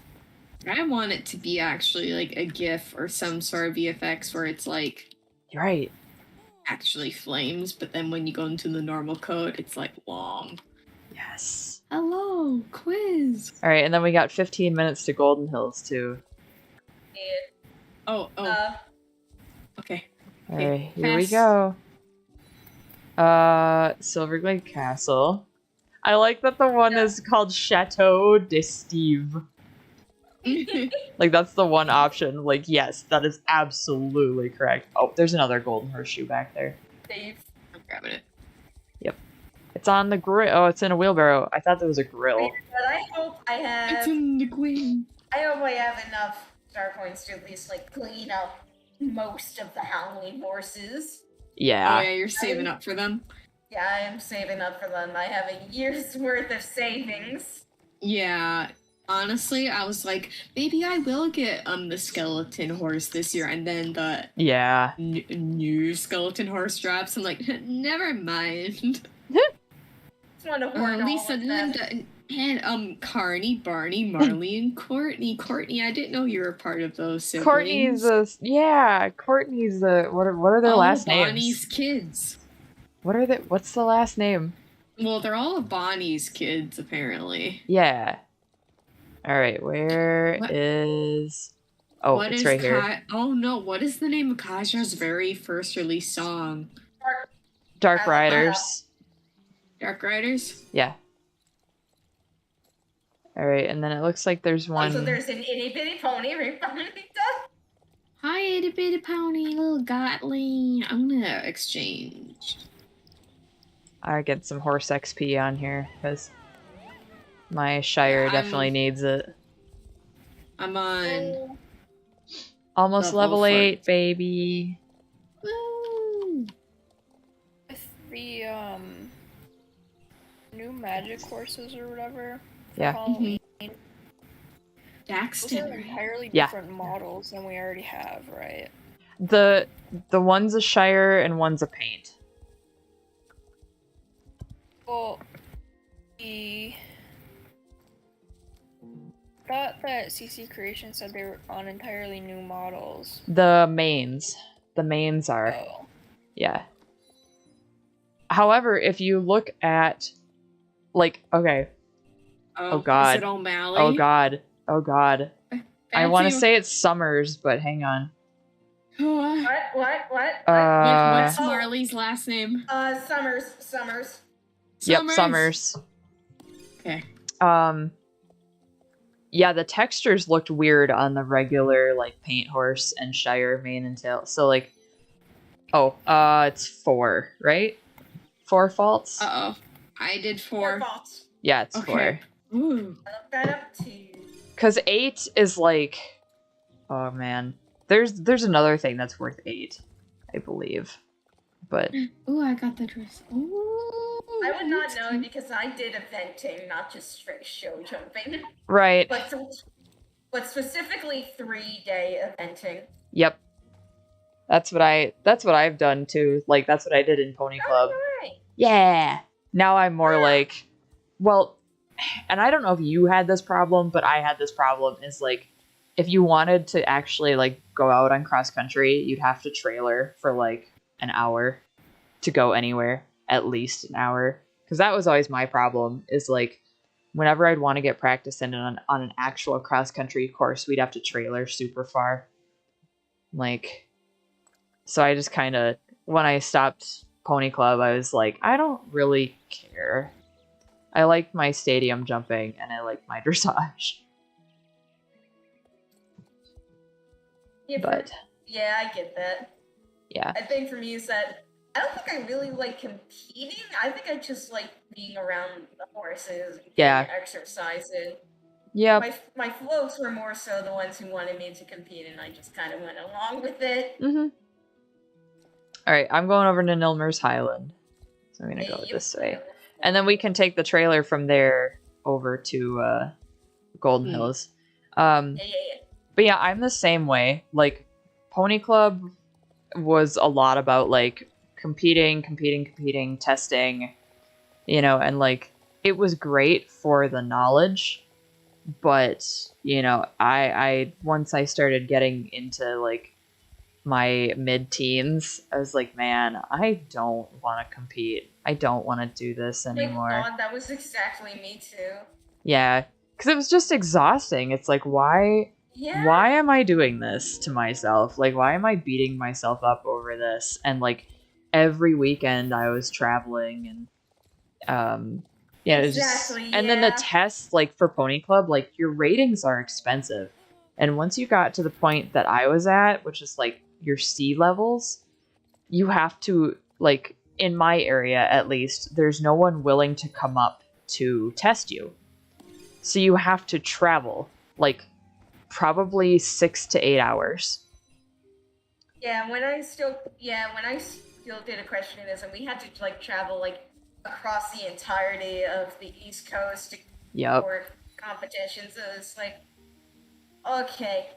I want it to be actually like a GIF or some sort of VFX where it's like You're right. actually flames, but then when you go into the normal code, it's like long. Yes. Hello, quiz. All right, and then we got 15 minutes to Golden Hills too. Oh, Uh, okay. All Okay, right, here we fast. go. Silverglade Castle. I like that the one is called Chateau de Steve. Like, that's the one option. Like, yes, that is absolutely correct. Oh, there's another golden horseshoe back there. Dave. I'm grabbing it. It's on the grill. Oh, it's in a wheelbarrow. I thought there was a grill. But I hope I have. It's in the queen. I hope I have enough star coins to at least like clean up most of the Halloween horses. Oh Yeah. yeah, you're saving up for them. Yeah, I am saving up for them. I have a year's worth of savings. Yeah. Honestly, I was like, maybe I will get the skeleton horse this year, and then the Yeah. new skeleton horse drops. I'm like, never mind. Just want to hoard all Lisa, of them. Linda, and Carney, Barney, Marley, and Courtney. Courtney, I didn't know you were part of those siblings. Courtney's Courtney's what are their all last Bonnie's names? kids. What's the last name? Well, they're all Bonnie's kids, apparently. Yeah. All right, where What- is? Oh, What it's is right here. Oh no, what is the name of Kaja's very first release song? Dark I- Riders. Dark Riders? Yeah. All right, and then it looks like there's one. Also, there's an itty bitty pony right behind me. Hi, itty bitty pony, little Gotling. I'm gonna exchange. I get some horse XP on here because my Shire Yeah, definitely needs it. I'm on. Almost Level level 8, baby. Woo! With the new magic horses or whatever. for Yeah. Halloween, Those Daxton, are right? entirely Yeah. different models than we already have, right? The one's a Shire and one's a paint. Well, the thought that CC Creation said they were on entirely new models. The mains are. Oh. Yeah. However, if you look at, like, okay, Oh, God. Is it O'Malley? oh god, I Fancy- want to say it's Summers, but hang on. What? What's Oh. Marley's last name? Summers. Yep, Summers. Okay. Yeah, the textures looked weird on the regular, like, Paint Horse and Shire mane and tail. So, like, it's 4, right? 4 faults? Uh-oh. I did 4 4. faults. Yeah, it's Okay. 4. Ooh. I looked that up too. Because 8 is, like... Oh, man. There's another thing that's worth 8, I believe. But... Ooh, I got the dress. Ooh. I would not know because I did eventing, not just straight show jumping. Right. But specifically 3-day eventing. Yep. That's what I've done too. Like, that's what I did in Pony Club. Alright. Yeah. Now I'm more like, well, and I don't know if you had this problem, but I had this problem is like, if you wanted to actually like go out on cross country, you'd have to trailer for like an hour to go anywhere, at least an hour. Because that was always my problem is like, whenever I'd want to get practice in on an actual cross country course, we'd have to trailer super far. Like, so I just kind of, when I stopped Pony Club, I was like, I don't really care. I like my stadium jumping and I like my dressage. Yeah, But yeah, I get that. yeah. I think for me is that I don't think I really like competing. I think I just like being around the horses, Yeah. exercising. Yep. My floats were more so the ones who wanted me to compete, and I just kind of went along with it. Mm-hmm. All right, I'm going over to Nilmer's Highland. So I'm going to go Yep. this way. And then we can take the trailer from there over to Golden Hills. Yeah. But yeah, I'm the same way. Like, Pony Club was a lot about, like, competing, testing, you know, and, like, it was great for the knowledge, but, you know, I once I started getting into, like, my mid-teens, I was like, man, I don't want to compete. I don't want to do this anymore. God, that was exactly me too. Yeah, because it was just exhausting. It's like, why am I doing this to myself? Like, why am I beating myself up over this? And, like, every weekend I was traveling and, yeah, it was Exactly, just, and then the tests, like, for Pony Club, like, your ratings are expensive. And once you got to the point that I was at, which is, like, your C levels, you have to, like, in my area at least, there's no one willing to come up to test you. So you have to travel, like, probably 6 to 8 hours. Yeah, when I still did equestrianism, we had to like travel like across the entirety of the East Coast for competitions. So it's like, okay,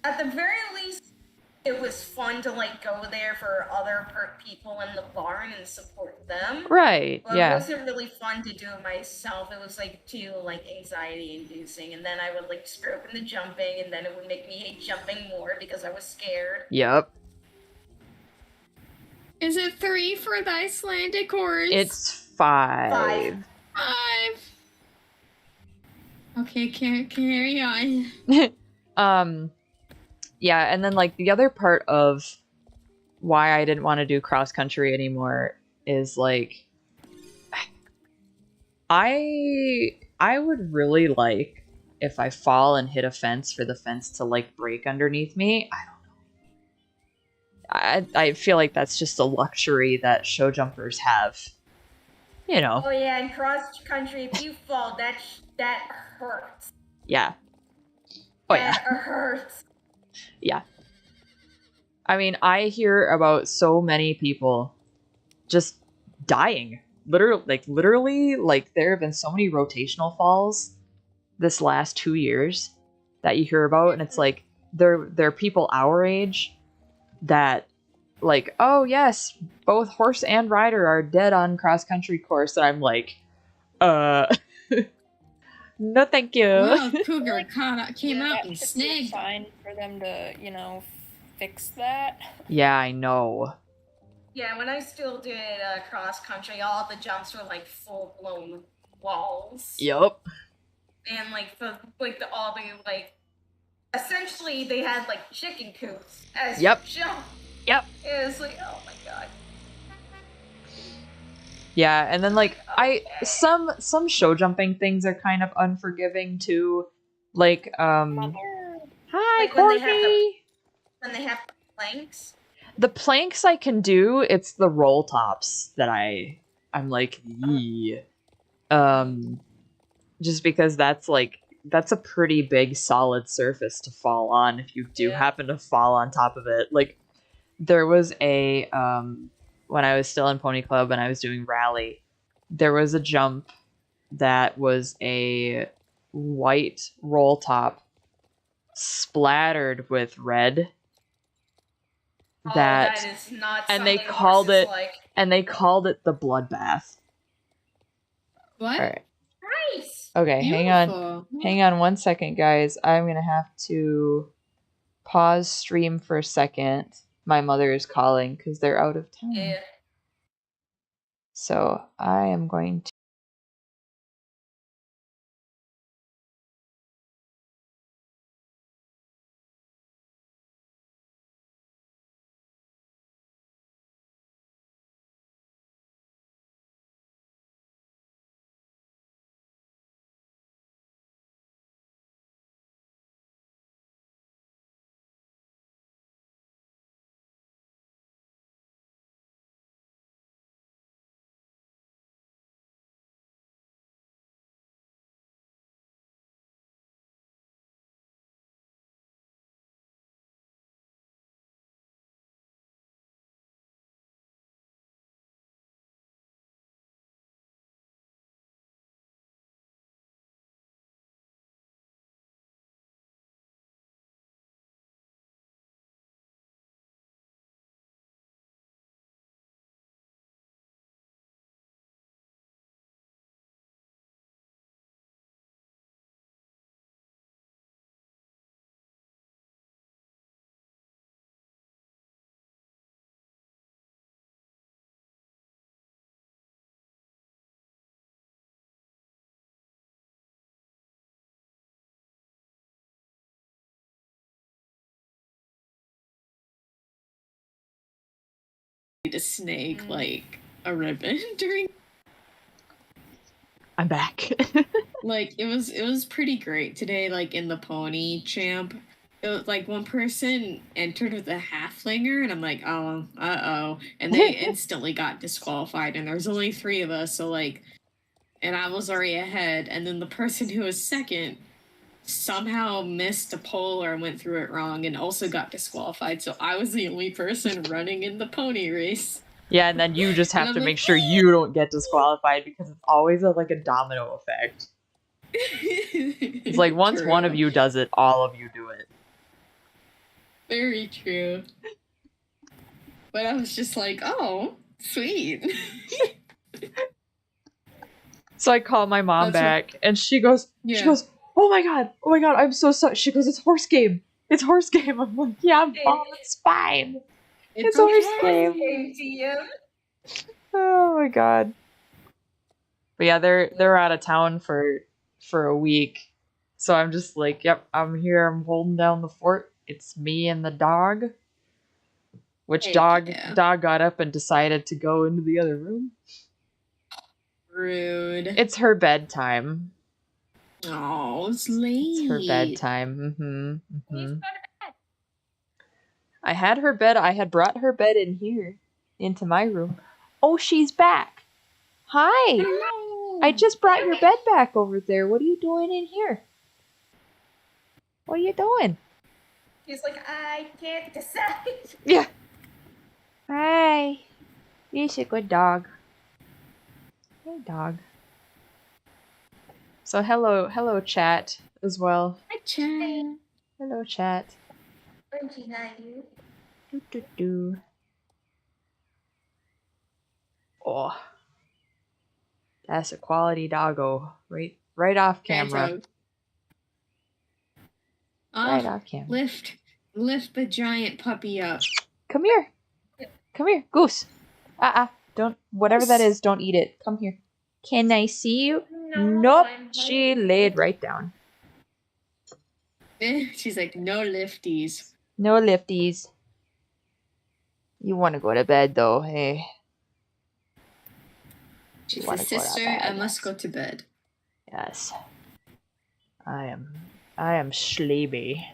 at the very least, it was fun to like go there for other people in the barn and support them. Right. But yeah. It wasn't really fun to do it myself. It was like too like anxiety inducing, and then I would like screw up in the jumping, and then it would make me hate jumping more because I was scared. Yep. Is it 3 for the Icelandic horse? It's 5. 5. Okay, carry on. Yeah, and then like the other part of why I didn't want to do cross country anymore is like I would really like if I fall and hit a fence for the fence to like break underneath me. I don't know. I feel like that's just a luxury that show jumpers have. You know. Oh yeah, in cross country, if you fall, that hurts. Yeah. Oh yeah. That hurts. Yeah. I mean, I hear about so many people just dying. Literally, like there have been so many rotational falls this last 2 years that you hear about, and it's like there are people our age that like, oh yes, both horse and rider are dead on cross country course, and I'm like, no, thank you. Well, Cougar came out That and should be a snagged. sign for them to, fix that. Yeah, I know. Yeah, when I still did cross country, all the jumps were like full blown walls. Yup. And like all the essentially they had like chicken coops as Yep. you jump. Yep. It was like, oh my god. Yeah, and then like some show jumping things are kind of unforgiving too. Like hi Like when they have Courtney. When they have planks. The planks I can do, it's the roll tops that I'm like, yee. Just because that's a pretty big solid surface to fall on if you do happen to fall on top of it. Like there was a when I was still in Pony Club and I was doing rally, there was a jump that was a white roll top splattered with red. That is not and they something called horses it like. and they called it the bloodbath. What? All right. Nice. Okay, hang on 1 second, guys. I'm gonna have to pause stream for a second. My mother is calling because they're out of town. Yeah. So I am going to. To snake like a ribbon during. I'm back. Like it was pretty great today. Like in the pony champ, it was like one person entered with a halflinger, and I'm like, oh, and they instantly got disqualified. And there's only 3 of us, so like, and I was already ahead. And then the person who was second somehow missed a pole or went through it wrong, and also got disqualified. So I was the only person running in the pony race. Yeah, and then you just have to make sure you don't get disqualified because it's always like a domino effect. It's like once True. one of you does it, all of you do it. Very true. But I was just like, oh, sweet. So I call my mom That's back, and she goes, oh my god, I'm so sorry. She goes, it's horse game. I'm like, yeah, Mom, it's fine. It's horse game. Oh my god. But yeah, they're out of town for a week. So I'm just like, yep, I'm here, I'm holding down the fort. It's me and the dog. Which dog got up and decided to go into the other room. Rude. It's her bedtime. Oh, it's late. It's her bedtime. I had brought her bed in here, into my room. Oh, she's back. Hi. Hello. I just brought your bed back over there. What are you doing in here? What are you doing? He's like, I can't decide. Yeah. Hi. You're a good dog. Hey, dog. So hello, chat as well. Hi, chat. Hello, chat. Do. Oh, that's a quality doggo. Right off camera. Right off camera. Lift the giant puppy up. Come here, Goose. Don't, whatever that is, don't eat it. Come here. Can I see you? No, Nope. I'm She laid right down. She's like, no lifties. No lifties. You want to go to bed though, hey? She wanna says, go to sister, I bed. must go to bed. Yes. I am sleepy.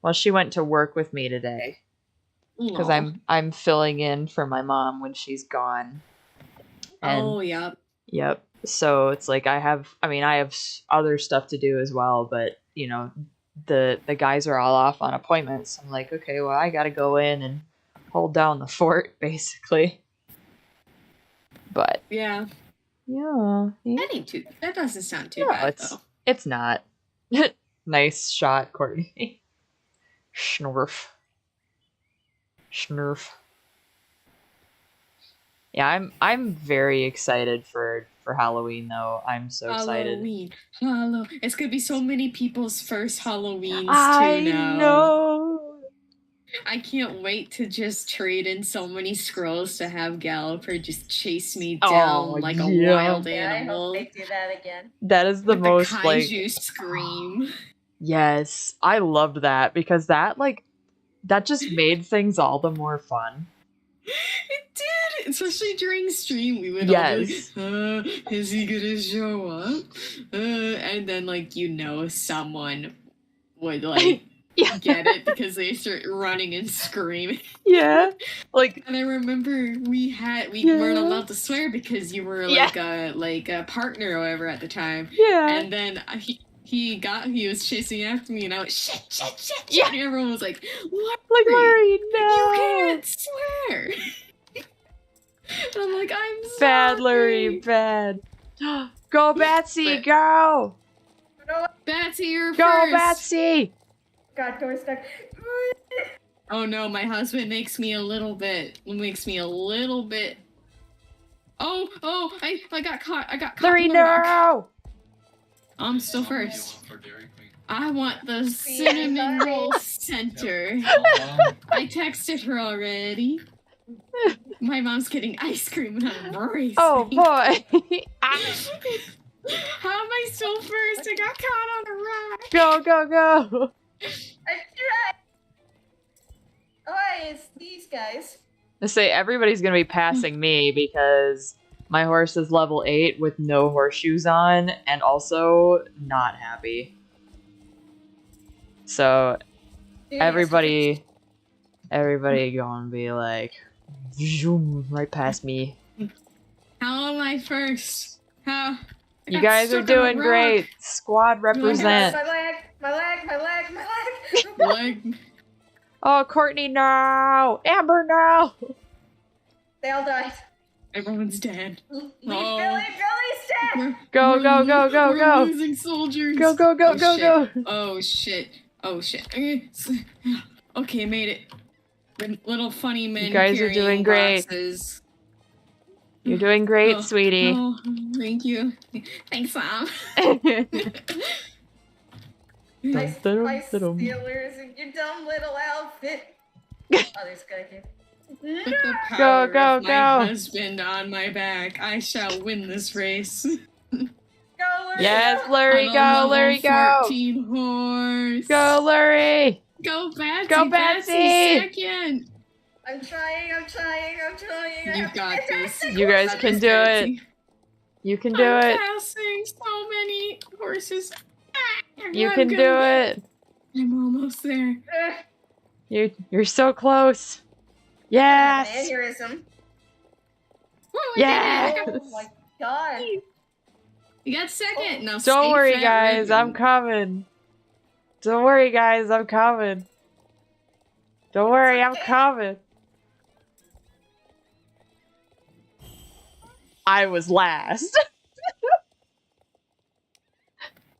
Well, she went to work with me today because Aw. I'm filling in for my mom when she's gone. And Oh, yeah. yep. So it's like I have other stuff to do as well, but you know, the guys are all off on appointments. I'm like, okay, well, I got to go in and hold down the fort basically. But Yeah. yeah, That doesn't sound too no, bad, though. it's not. Nice shot, Courtney. Schnurf. Schnurf. Yeah, I'm very excited for Halloween though. I'm so excited. Halloween. It's gonna be so many people's first Halloweens I too now. know. I can't wait to just trade in so many scrolls to have Galloper just chase me down like a yeah. wild Yeah, I animal. hope they do that again. That is the With most the like kaiju scream. yes, I loved that because that just made things all the more fun. It did, especially during stream. We would Yes. all be like, is he gonna show up? And then someone would Yeah. get it because they start running and screaming. Yeah. Like And I remember we weren't allowed to swear because you were like a partner or whatever at the time. yeah. And then he was chasing after me, and I was shit. Yeah. And everyone was like, "What? Like Larry, no. You can't swear." And I'm like, "I'm sorry." Bad Larry, bad. Go Batsy, go! No, Batsy, you're Go first. Batsy! God, door's stuck. Oh no, my husband makes me a little bit. Oh, I got caught. Larry, on the rock. no! I'm still first. I want the cinnamon roll center. I texted her already. My mom's getting ice cream and I'm racing. Oh boy! How am I still first? I got caught on a rock. Go! I tried. Oh, it's these guys. I say everybody's gonna be passing me because my horse is level 8 with no horseshoes on and also not happy. So everybody gonna be like zoom right past me. How am I first? How? You guys are doing great. Squad represent. My leg. Like, Oh, Courtney, no! Amber, no! They all died. everyone's dead. Leave Oh. Billy's dead. Go! We're losing soldiers. Go! Oh shit. Okay, made it. The little funny men. You guys are carrying doing great. boxes. You're doing great, Oh, sweetie. Oh, thank you. Thanks, Mom. My Dum-dum-dum. Steelers and your dumb little outfit. Oh, there's a guy here. With the power Go, of go. my husband on my back, I shall win this race. Go, Larry. Yes, Larry, On a go, level Larry, go! 14 horse. Go, Larry! Go, Batsy. Go, Batsy! Second. I'm trying. You got this. You guys can do it. You can do I'm it. passing so many horses. You can do it. I'm almost there. You're so close. Yes. Aneurysm. Woo, Yes. Oh my god. You got second. Now Don't stay worry, fat guys. ribbon. I'm coming. Don't worry, guys. I'm coming. Don't worry, I'm coming. I was last.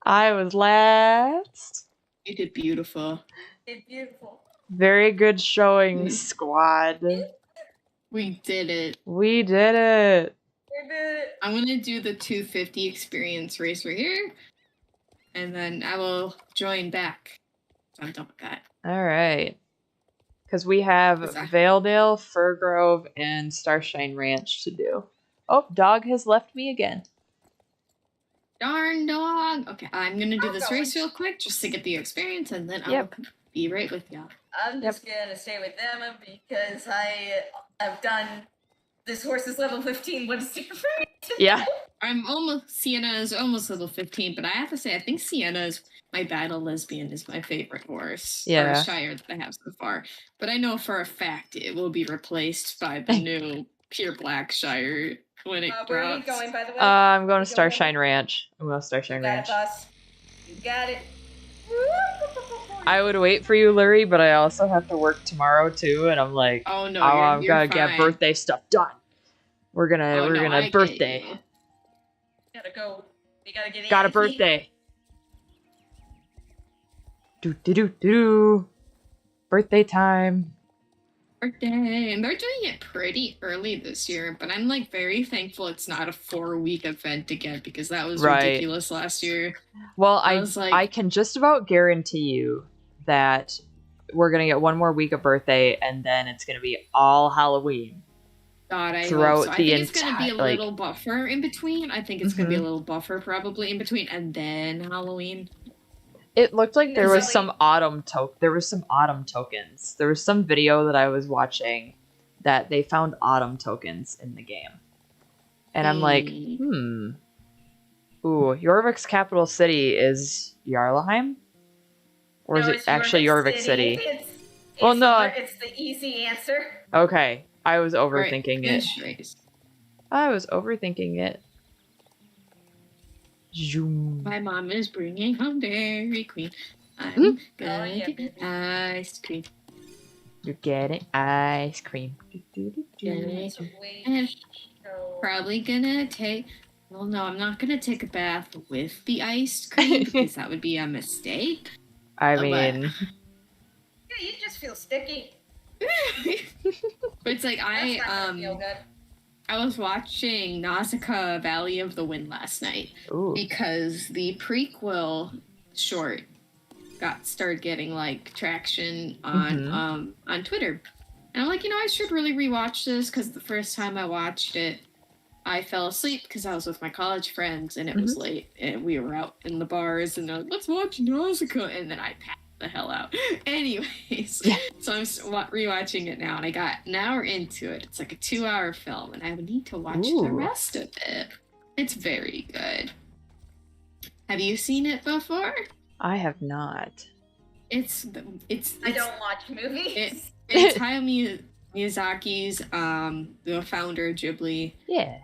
I was last. You did beautiful. It's beautiful. Very good showing, squad. We did it. We did it. We did it. I'm gonna do the 250 experience race right here, and then I will join back. So I'm done with that. All right. Because we have Huzzah. Valedale, Fir Grove, and Starshine Ranch to do. Oh, dog has left me again. Darn dog. Okay, I'm gonna do I'm this going. race real quick just to get the experience, and then Yep. I'll be right with you. I'm just gonna stay with Emma because I've done this horse is level 15. What is different? Yeah. Sienna is almost level 15, but I have to say I think Sienna is my battle lesbian is my favorite horse. Yeah. Or Shire that I have so far. But I know for a fact it will be replaced by the new pure black Shire when it Where are we drops. going, by the way? I'm going to You going Starshine Ranch. I'm going to Starshine You got Ranch. it, boss. You got it. I would wait for you, Lurie, but I also have to work tomorrow too, and I'm like, Oh no, I'm you're gonna fine. get birthday stuff done. We're gonna Oh, no, I get birthday. you. Gotta go. We gotta get Got a Annie. birthday. Do do do do. Birthday time. Birthday, and they're doing it pretty early this year, but I'm like very thankful it's not a 4-week event again because that was Right. ridiculous last year. Well, I was like- I can just about guarantee you that we're gonna get one more week of birthday, and then it's gonna be all Halloween. God, I Throughout hope so. I the think it's gonna be a entire- little buffer in between. I think it's gonna be a Mhm. little buffer probably in between, and then Halloween. It looked like there was Really? some autumn tokens. There was some video that I was watching that they found autumn tokens in the game. And I'm like, Ooh, Jorvik's capital city is Jarlaheim? Or is No, it it's actually Jorvik City? It's Well, no. It's the easy answer. Okay, I was Right, overthinking it. fish race. I was overthinking it. Zoom. My mom is bringing home Dairy Queen. I'm Hmm? gonna Oh, yeah, get baby. ice cream. You're getting ice cream. Yeah. It's a way And show. Probably gonna take. Well, no, I'm not gonna take a bath with the ice cream because that would be a mistake. I But- mean, Yeah, you just feel sticky. But it's like That's not gonna feel good. I was watching Nausicaa Valley of the Wind last night ooh. because the prequel short started getting like traction on Twitter. And I'm like, I should really rewatch this because the first time I watched it, I fell asleep because I was with my college friends and it was late and we were out in the bars and let's watch Nausicaa, and then I passed the hell out. Anyways, so I'm rewatching it now and I got an hour into it. It's like a 2-hour film and I need to watch the Ooh. rest of it. It's very good. Have you seen it before? I have not. It's I don't watch movies. it's Hayao Miyazaki's the founder of Ghibli. Yeah.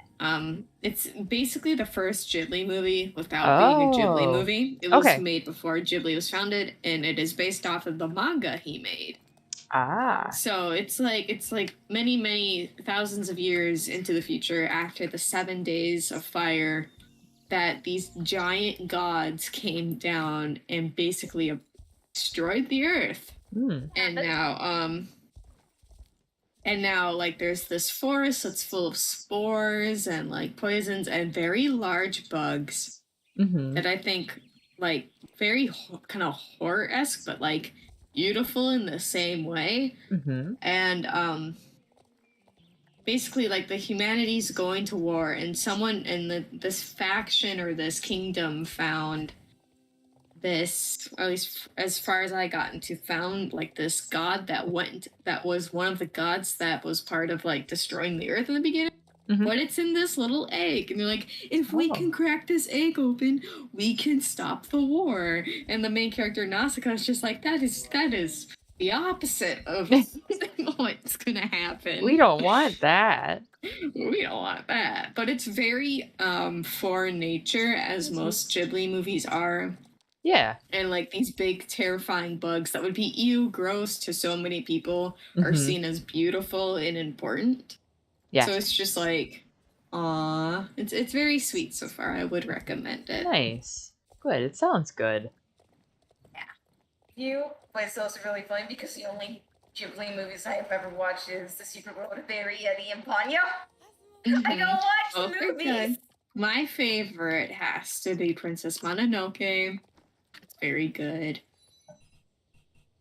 It's basically the first Ghibli movie without being a Ghibli Oh. movie. It was Okay. made before Ghibli was founded, and it is based off of the manga he made. Ah. So it's like many thousands of years into the future after the 7 days of fire that these giant gods came down and basically destroyed the earth. Hmm. And now like there's this forest that's full of spores and like poisons and very large bugs Mm-hmm. that I think like very kind of horror-esque but like beautiful in the same way. Mm-hmm. And basically like the humanity's going to war and someone in this faction or this kingdom found this, or at least as far as I got into, found like this god that was one of the gods that was part of like destroying the earth in the beginning. Mhm. But it's in this little egg, and they're like, if we Oh. can crack this egg open, we can stop the war. And the main character Nausicaa is just like, that is the opposite of what's gonna happen. We don't want that. We don't want that. But it's very for nature, as most Ghibli movies are. Yeah. And like these big terrifying bugs that would be gross to so many people are Mhm. seen as beautiful and important. Yeah. So it's just like, aw. It's very sweet so far. I would recommend it. Nice. Good. It sounds good. But it's also really funny because the only Ghibli movies I have ever watched is The Secret World of Fairy, Eddie and Ponyo. I Mhm. don't watch Oh, the they're movies. good. My favorite has to be Princess Mononoke. It's very good.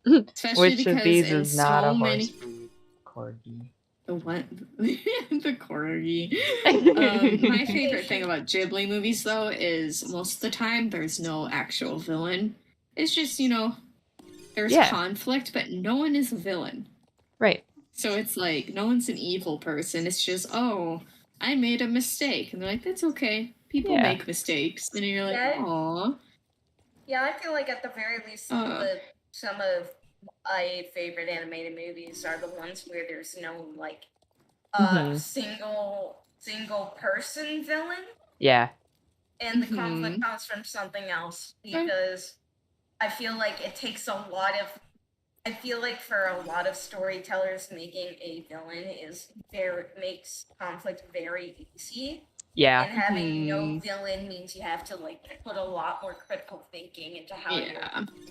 Especially Which because of these in is not so a many horse breed? Corgi. The what? The corgi. My favorite thing about Ghibli movies, though, is most of the time there's no actual villain. It's just, there's Yeah. conflict, but no one is a villain. Right. So it's like, no one's an evil person. It's just, oh, I made a mistake. And they're like, that's okay. People Yeah. make mistakes. And you're like, Yeah. aw. Yeah, I feel like at the very least, some of my favorite animated movies are the ones where there's no like Mhm. single person villain, Yeah. and the conflict comes from something else. Okay. Because I feel like it takes a lot of. I feel like for a lot of storytellers, making a villain makes conflict very easy. Yeah. And having no villain means you have to like put a lot more critical thinking into how your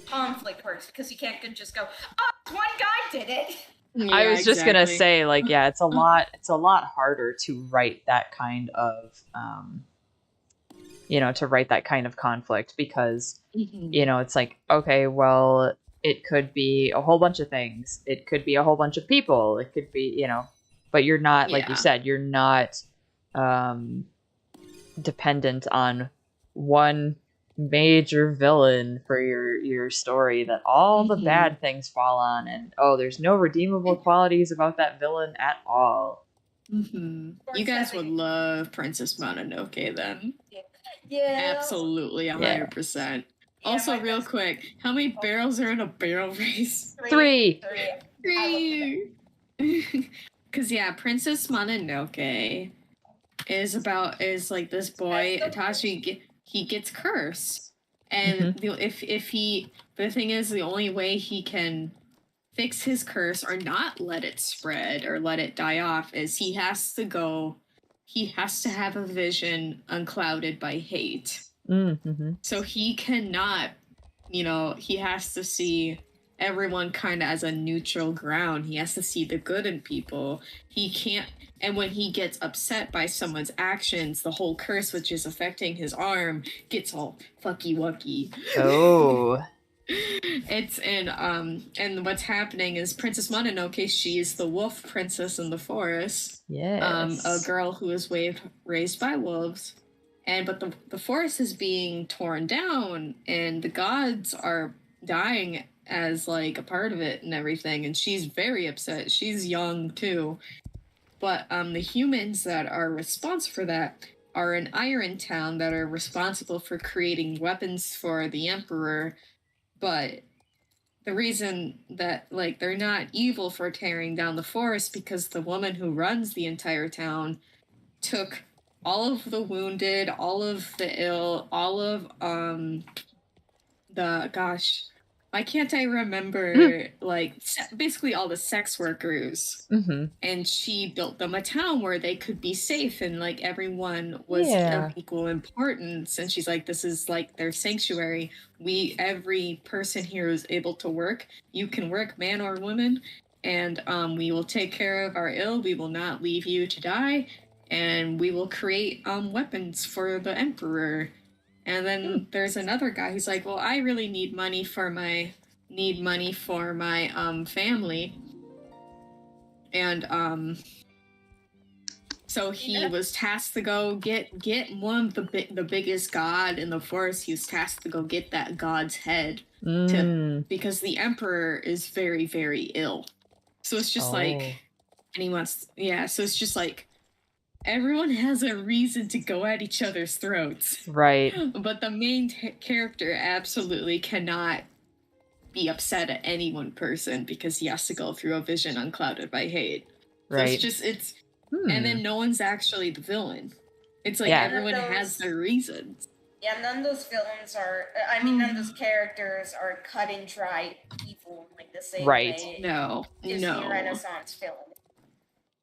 conflict works, because you can't just go, "Oh, one guy did it." Yeah, I was just gonna exactly. say, like, yeah, it's a lot harder to write that kind of to write that kind of conflict, because it's like, okay, well, it could be a whole bunch of things, it could be a whole bunch of people, it could be, but you're not, like you said, you're not dependent on one major villain for your story that all the bad things fall on, and there's no redeemable qualities about that villain at all. You guys would love Princess Mononoke then. Yeah. Absolutely, 100%. Yeah, Also, real quick, how many barrels are in a barrel race? 3. 3. Because Princess Mononoke is like this boy Itachi. He gets cursed, and the thing is, the only way he can fix his curse or not let it spread or let it die off is he has to have a vision unclouded by hate. So he cannot, he has to see everyone kind of as a neutral ground. He has to see the good in people. He can't, and when he gets upset by someone's actions, the whole curse, which is affecting his arm, gets all fucky wucky. Oh. And what's happening is Princess Mononoke, she is the wolf princess in the forest. Yes. A girl who was raised by wolves. But the forest is being torn down, and the gods are dying as like a part of it and everything, and she's very upset. She's young too. But the humans that are responsible for that are in Irontown, that are responsible for creating weapons for the Emperor. But the reason that like they're not evil for tearing down the forest, because the woman who runs the entire town took all of the wounded, all of the ill, all of why can't I remember like basically all the sex workers. And she built them a town where they could be safe, and like everyone was of equal importance. And she's like, this is like their sanctuary. Every person here is able to work. You can work, man or woman, and we will take care of our ill. We will not leave you to die, and we will create weapons for the Emperor. And then there's another guy who's like, well, I really need money for my family. And so he was tasked to go get one of the biggest god in the forest. He was tasked to go get that god's head because the Emperor is very, very ill. So it's just like, and he wants, so it's just like, everyone has a reason to go at each other's throats. Right. But the main character absolutely cannot be upset at any one person because he has to go through a vision unclouded by hate. Right. So it's and then no one's actually the villain. It's like everyone has their reasons. Yeah, none of those villains none of those characters are cut and dry evil like the same way. No. Disney Renaissance film.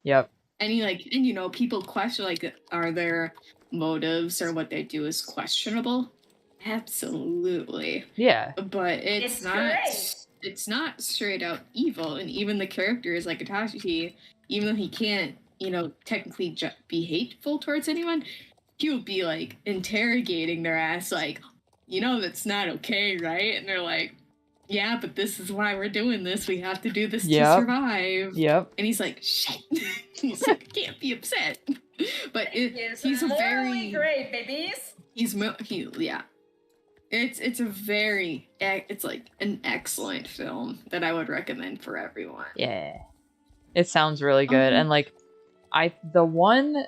Yep. And people question like, are their motives or what they do is questionable? Absolutely. Yeah. But it's not straight out evil. And even the characters like Itachi, even though he can't, technically be hateful towards anyone, he would be like interrogating their ass like, that's not okay, right? And they're like, yeah, but this is why we're doing this. We have to do this Yep. to survive. Yep. And he's like, shit. He's like, I can't be upset. But he's a morally very great, babies. yeah. It's a very it's like an excellent film that I would recommend for everyone. Yeah. It sounds really good. And like the one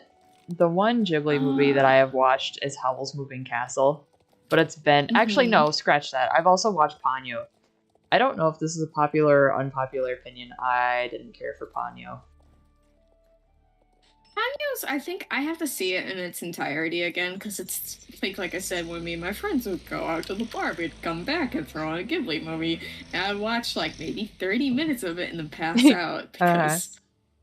Ghibli movie that I have watched is Howl's Moving Castle. But it's been actually no, scratch that. I've also watched Ponyo. I don't know if this is a popular or unpopular opinion. I didn't care for Ponyo. Ponyo's, I think I have to see it in its entirety again because it's like I said, when me and my friends would go out to the bar, we'd come back and throw on a Ghibli movie, and I'd watch like maybe 30 minutes of it and then pass out because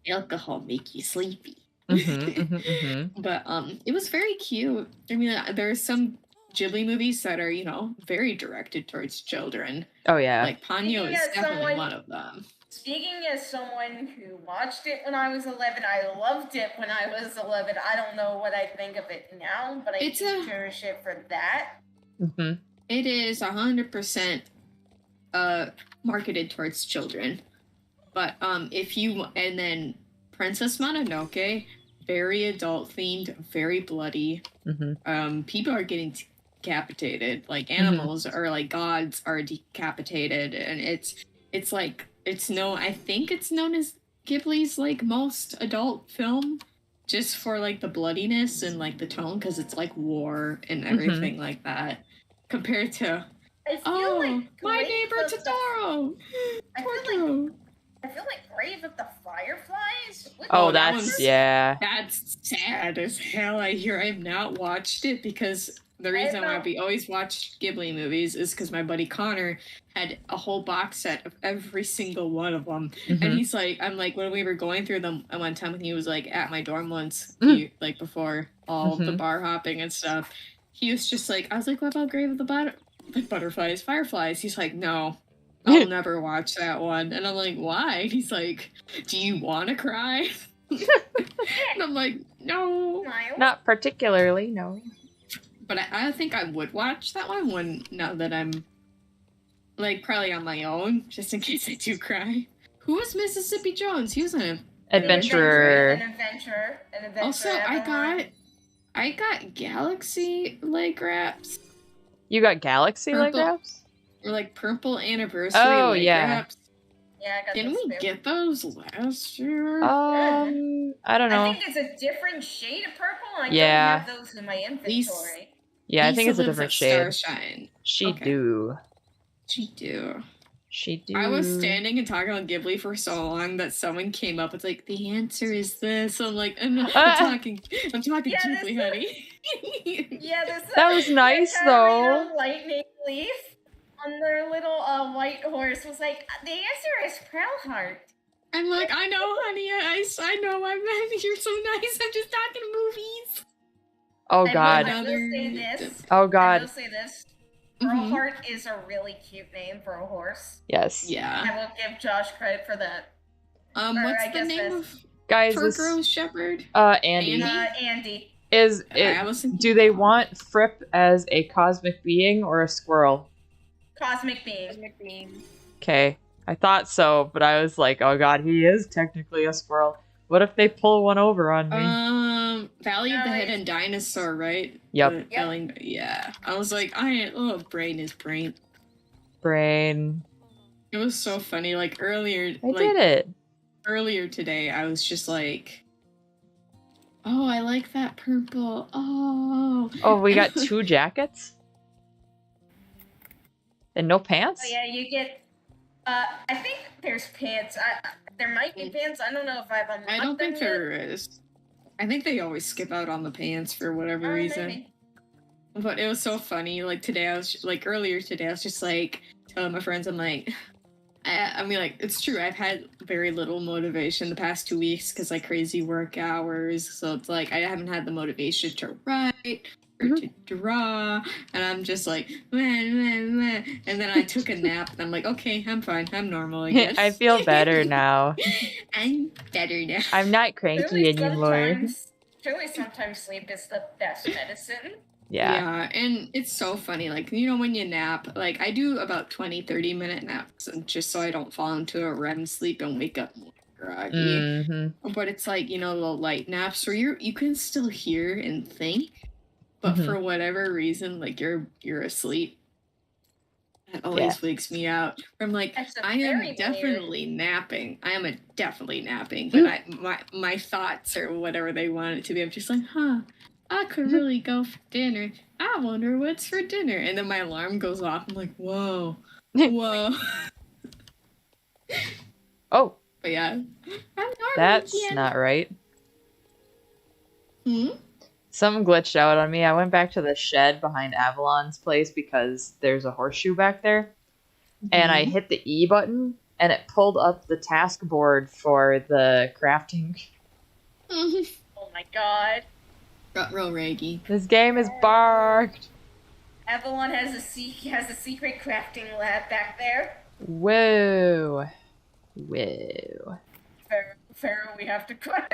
alcohol make you sleepy. But it was very cute. I mean, there's some Ghibli movies that are, you know, very directed towards children. Oh yeah. Like Ponyo is definitely one of them. Speaking as someone who watched it when I was 11, I loved it when I was 11. I don't know what I think of it now, but I do cherish it for that. It is 100% marketed towards children. But if you, and then Princess Mononoke, very adult themed, very bloody. People are getting decapitated, like animals or like gods are decapitated, and it's like I think it's known as Ghibli's like most adult film, just for like the bloodiness and like the tone, because it's like war and everything like that, compared to I feel like My Neighbor Totoro. I feel like Grave of the Fireflies. That's sad as hell. I have not watched it because the reason why we always watched Ghibli movies is because my buddy Connor had a whole box set of every single one of them, and he's like, I'm like, when we were going through them one time, and he was like at my dorm once, like before all the bar hopping and stuff, he was just like, I was like, what about Grave of the Fireflies? He's like, no. I'll never watch that one. And I'm like, why? And he's like, do you want to cry? And I'm like, no. Not particularly, no. But I think I would watch that one now that I'm, like, probably on my own, just in case I do cry. Who was Mississippi Jones? He was an adventurer. An adventurer. Also, I got Galaxy leg wraps. You got Galaxy leg wraps? Or like Purple Anniversary leg wraps. Yeah, I got Didn't we get those last year? I don't know. I think it's a different shade of purple. I don't have those in my inventory. Yeah, I think it's a different shade. Starshine. She do. I was standing and talking on Ghibli for so long that someone came up with like, the answer is this. I'm like, I'm talking Ghibli, honey. That was nice though. Lightning Leaf on their little white horse was like, the answer is Prellheart. I'm like, I know, honey. I know. You're so nice. I'm just talking movies. Oh God. I will say this. Oh God. I will say this. Prellheart is a really cute name for a horse. Yes. Yeah. I will give Josh credit for that. What's the name of Furgro Shepherd? Andy. Andy. Do they want Fripp as a cosmic being or a squirrel? Cosmic being. Okay. I thought so, but I was like, oh God, he is technically a squirrel. What if they pull one over on me? Valley of the Hidden Dinosaur, right? Yep. Yeah. I was like, brain is brain. Brain. It was so funny. Like earlier, did it. Earlier today, I was just like, oh, I like that purple. Oh, we got 2 jackets? And no pants? Oh, yeah, you get... I think there's pants. There might be pants. I don't know if I've unlocked them. I don't think there is. I think they always skip out on the pants for whatever reason. Maybe. But it was so funny. Like today, earlier today, I was just like telling my friends, I'm like, it's true. I've had very little motivation the past 2 weeks because like crazy work hours. So it's like I haven't had the motivation to write or to draw, and I'm just like, meh. And then I took a nap, and I'm like, okay, I'm fine, I'm normal, I guess. I feel better now. I'm better now. I'm not cranky anymore. Truly, sometimes sleep is the best medicine. Yeah, and it's so funny. Like, you know, when you nap, like I do about 20-30 minute naps and just so I don't fall into a REM sleep and wake up groggy. Mm-hmm. But it's like, you know, the light naps where you can still hear and think, but Mhm. for whatever reason, like you're asleep. That always wakes me out. I'm like, That's a I am very definitely napping. I am definitely napping, but my thoughts or whatever they want it to be, I'm just like, I could really go for dinner. I wonder what's for dinner. And then my alarm goes off. I'm like, whoa. Whoa. Oh, But yeah. I'm normally that's not right. Hmm? Something glitched out on me. I went back to the shed behind Avalon's place because there's a horseshoe back there. And I hit the E button, and it pulled up the task board for the crafting. Oh my god. Got real raggy. This game is bugged. Avalon has a secret crafting lab back there. Whoa. Whoa. Pharaoh, we have to cook.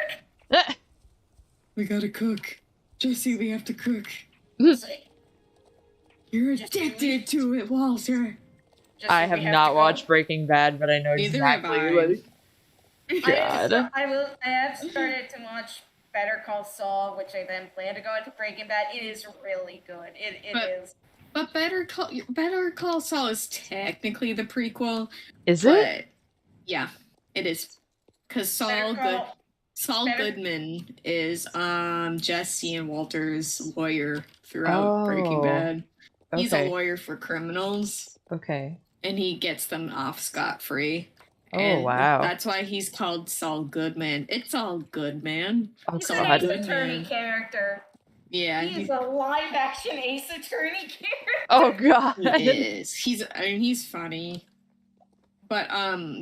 We gotta cook. Jesse, we have to cook. Say, You're Just addicted to it, Walter. just I so have we to not go. watched Breaking Bad, but I know Neither have exactly I. what. God. I have started to watch Better Call Saul, which I then plan to go into Breaking Bad. It is really good. It is. But Better Call Saul is technically the prequel. Is But it? yeah, it is. Because Better Saul Better- Goodman is Jesse and Walter's lawyer throughout Oh, Breaking Bad. He's okay. a lawyer for criminals, Okay. and he gets them off scot-free. Oh, And wow. That's why he's called Saul Goodman. It's all good, man. Oh, He's Saul an Ace God. Goodman. Attorney character. Yeah, He's a live action Ace Attorney character. Oh, God. he is. He's funny. But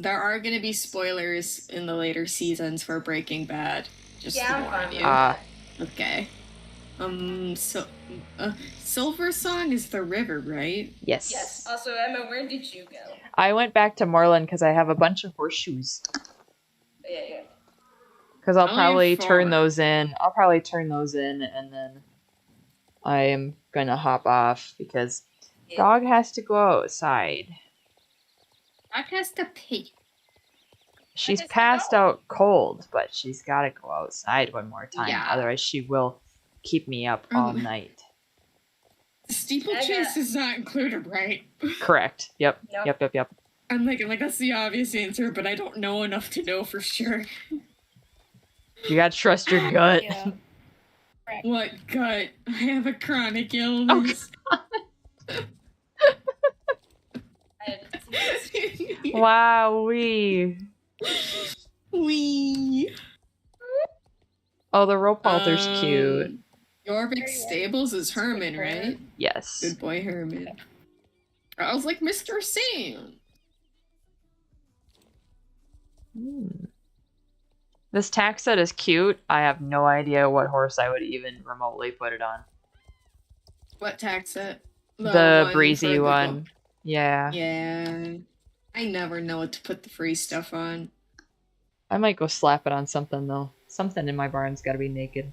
there are gonna be spoilers in the later seasons for Breaking Bad. Just Yeah, to I'm warn fine. you. Okay. Silver Song is the river, right? Yes. Yes. Also, Emma, where did you go? I went back to Moreland because I have a bunch of horseshoes. Yeah. Because I'll I only probably have turn 4. those in. I'll probably turn those in, and then I am gonna hop off because dog has to go outside. I has to pee. She's has to passed go. out cold, but she's got to go outside one more time. Yeah. Otherwise, she will keep me up all Mhm. night. Steeplechase is not included, right? Correct. Yep. Nope. Yep. I'm like that's the obvious answer, but I don't know enough to know for sure. You gotta trust your gut. Yeah. What gut? I have a chronic illness. Wow, we. Wee. Oh, the rope halter's cute. Jorvik Stables is Herman, right? Yes. Good boy, Herman. I was like, Mr. Sam. This tack set is cute. I have no idea what horse I would even remotely put it on. What tax it? The one breezy for the one. Yeah. Yeah. I never know what to put the free stuff on. I might go slap it on something though. Something in my barn's gotta be naked.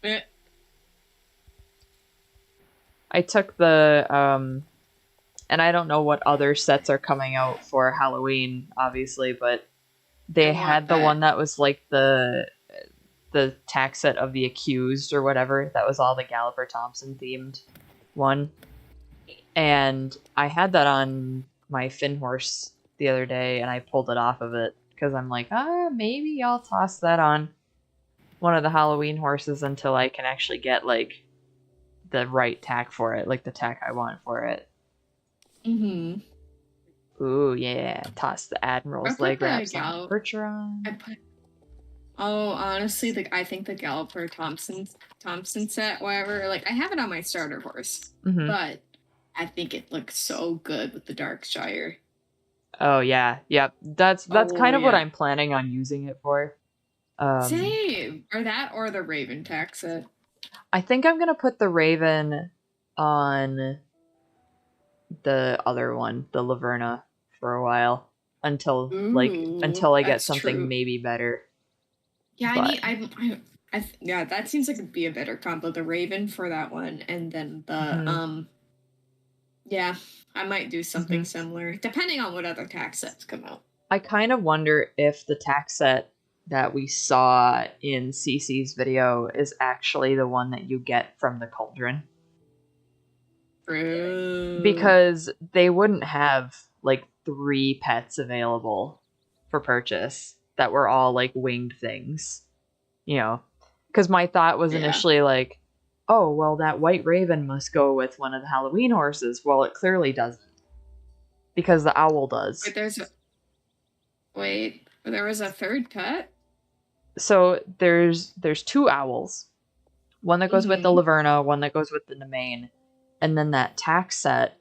Eh. I took the and I don't know what other sets are coming out for Halloween, obviously, but they I want had the that. one that was like the tack set of the accused or whatever. That was all the Galloper Thompson themed one. And I had that on my Finn horse the other day and I pulled it off of it because I'm like, maybe I'll toss that on one of the Halloween horses until I can actually get like the right tack for it, like the tack I want for it. Mm-hmm. Ooh, yeah. Toss the I Admiral's put leg the wraps on Gallop- Percheron. Honestly, I think the Galloper Thompson set, whatever, like I have it on my starter horse, Mhm. but I think it looks so good with the Darkshire. Oh, yeah. Yep. That's kind of what yeah. I'm planning on using it for. Same, or that, or the Raven tack set. I think I'm gonna put the Raven on the other one, the Laverna, for a while until Ooh, I get that's something true. maybe better. Yeah, but- I Yeah, that seems like it'd be a better combo. The Raven for that one, and then the Mhm. Yeah, I might do something similar, depending on what other tax sets come out. I kind of wonder if the tax set that we saw in CC's video is actually the one that you get from the Cauldron. True. Because they wouldn't have like 3 pets available for purchase that were all like winged things. You know, because my thought was initially like, oh, well, that white raven must go with one of the Halloween horses. Well, it clearly doesn't. Because the owl does. Wait, there was a third pet? So there's 2 owls. One that goes with the Laverna, one that goes with the Nemain. And then that tax set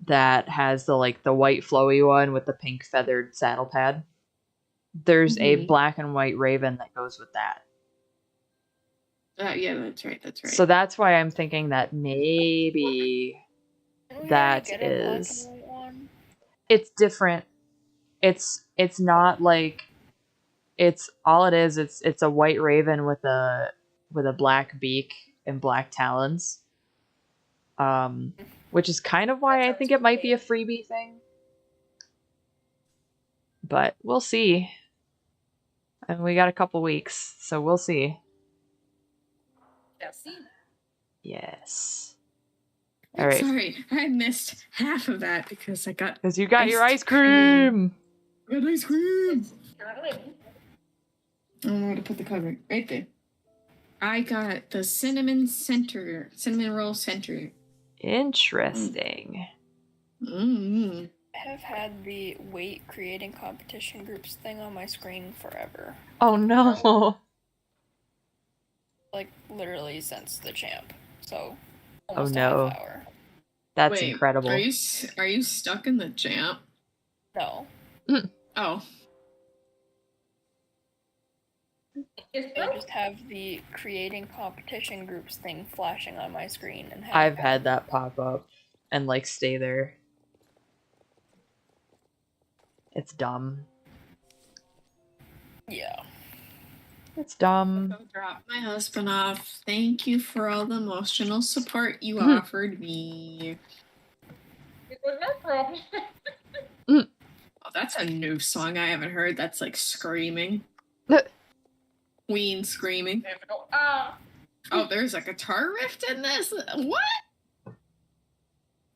that has the white flowy one with the pink feathered saddle pad. There's a black and white raven that goes with that. Yeah, that's right. So that's why I'm thinking that maybe that is. It's different. It's not like it's all it is. It's a white raven with a black beak and black talons. Which is kind of why I think it might be a freebie thing. But we'll see. And we got a couple weeks, so we'll see. Yes. All right. Sorry, I missed half of that because you got your ice cream. I got ice cream. I don't know where to put the cover. Right there. I got the cinnamon roll center. Interesting. I have had the weight creating competition groups thing on my screen forever. Oh no. Like literally since the champ. So almost a half hour. That's incredible. Are you stuck in the champ? No. Oh. I just have the creating competition groups thing flashing on my screen, and I've had that pop up and stay there. It's dumb. Yeah. It's dumb. I'll drop my husband off. Thank you for all the emotional support you offered me. It was no problem. Oh, that's a new song I haven't heard. That's screaming. Queen screaming. Oh, there's a guitar riff in this? What?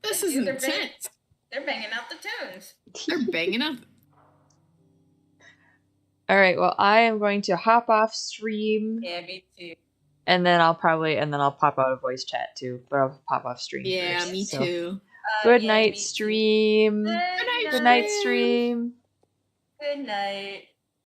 This is intense. They're banging out the tunes. They're banging out. All right, well, I am going to hop off stream. Yeah, me too. And then I'll pop out of voice chat too, but I'll pop off stream. Yeah, first, me too. Good night, stream. Good Good night, stream. Good night.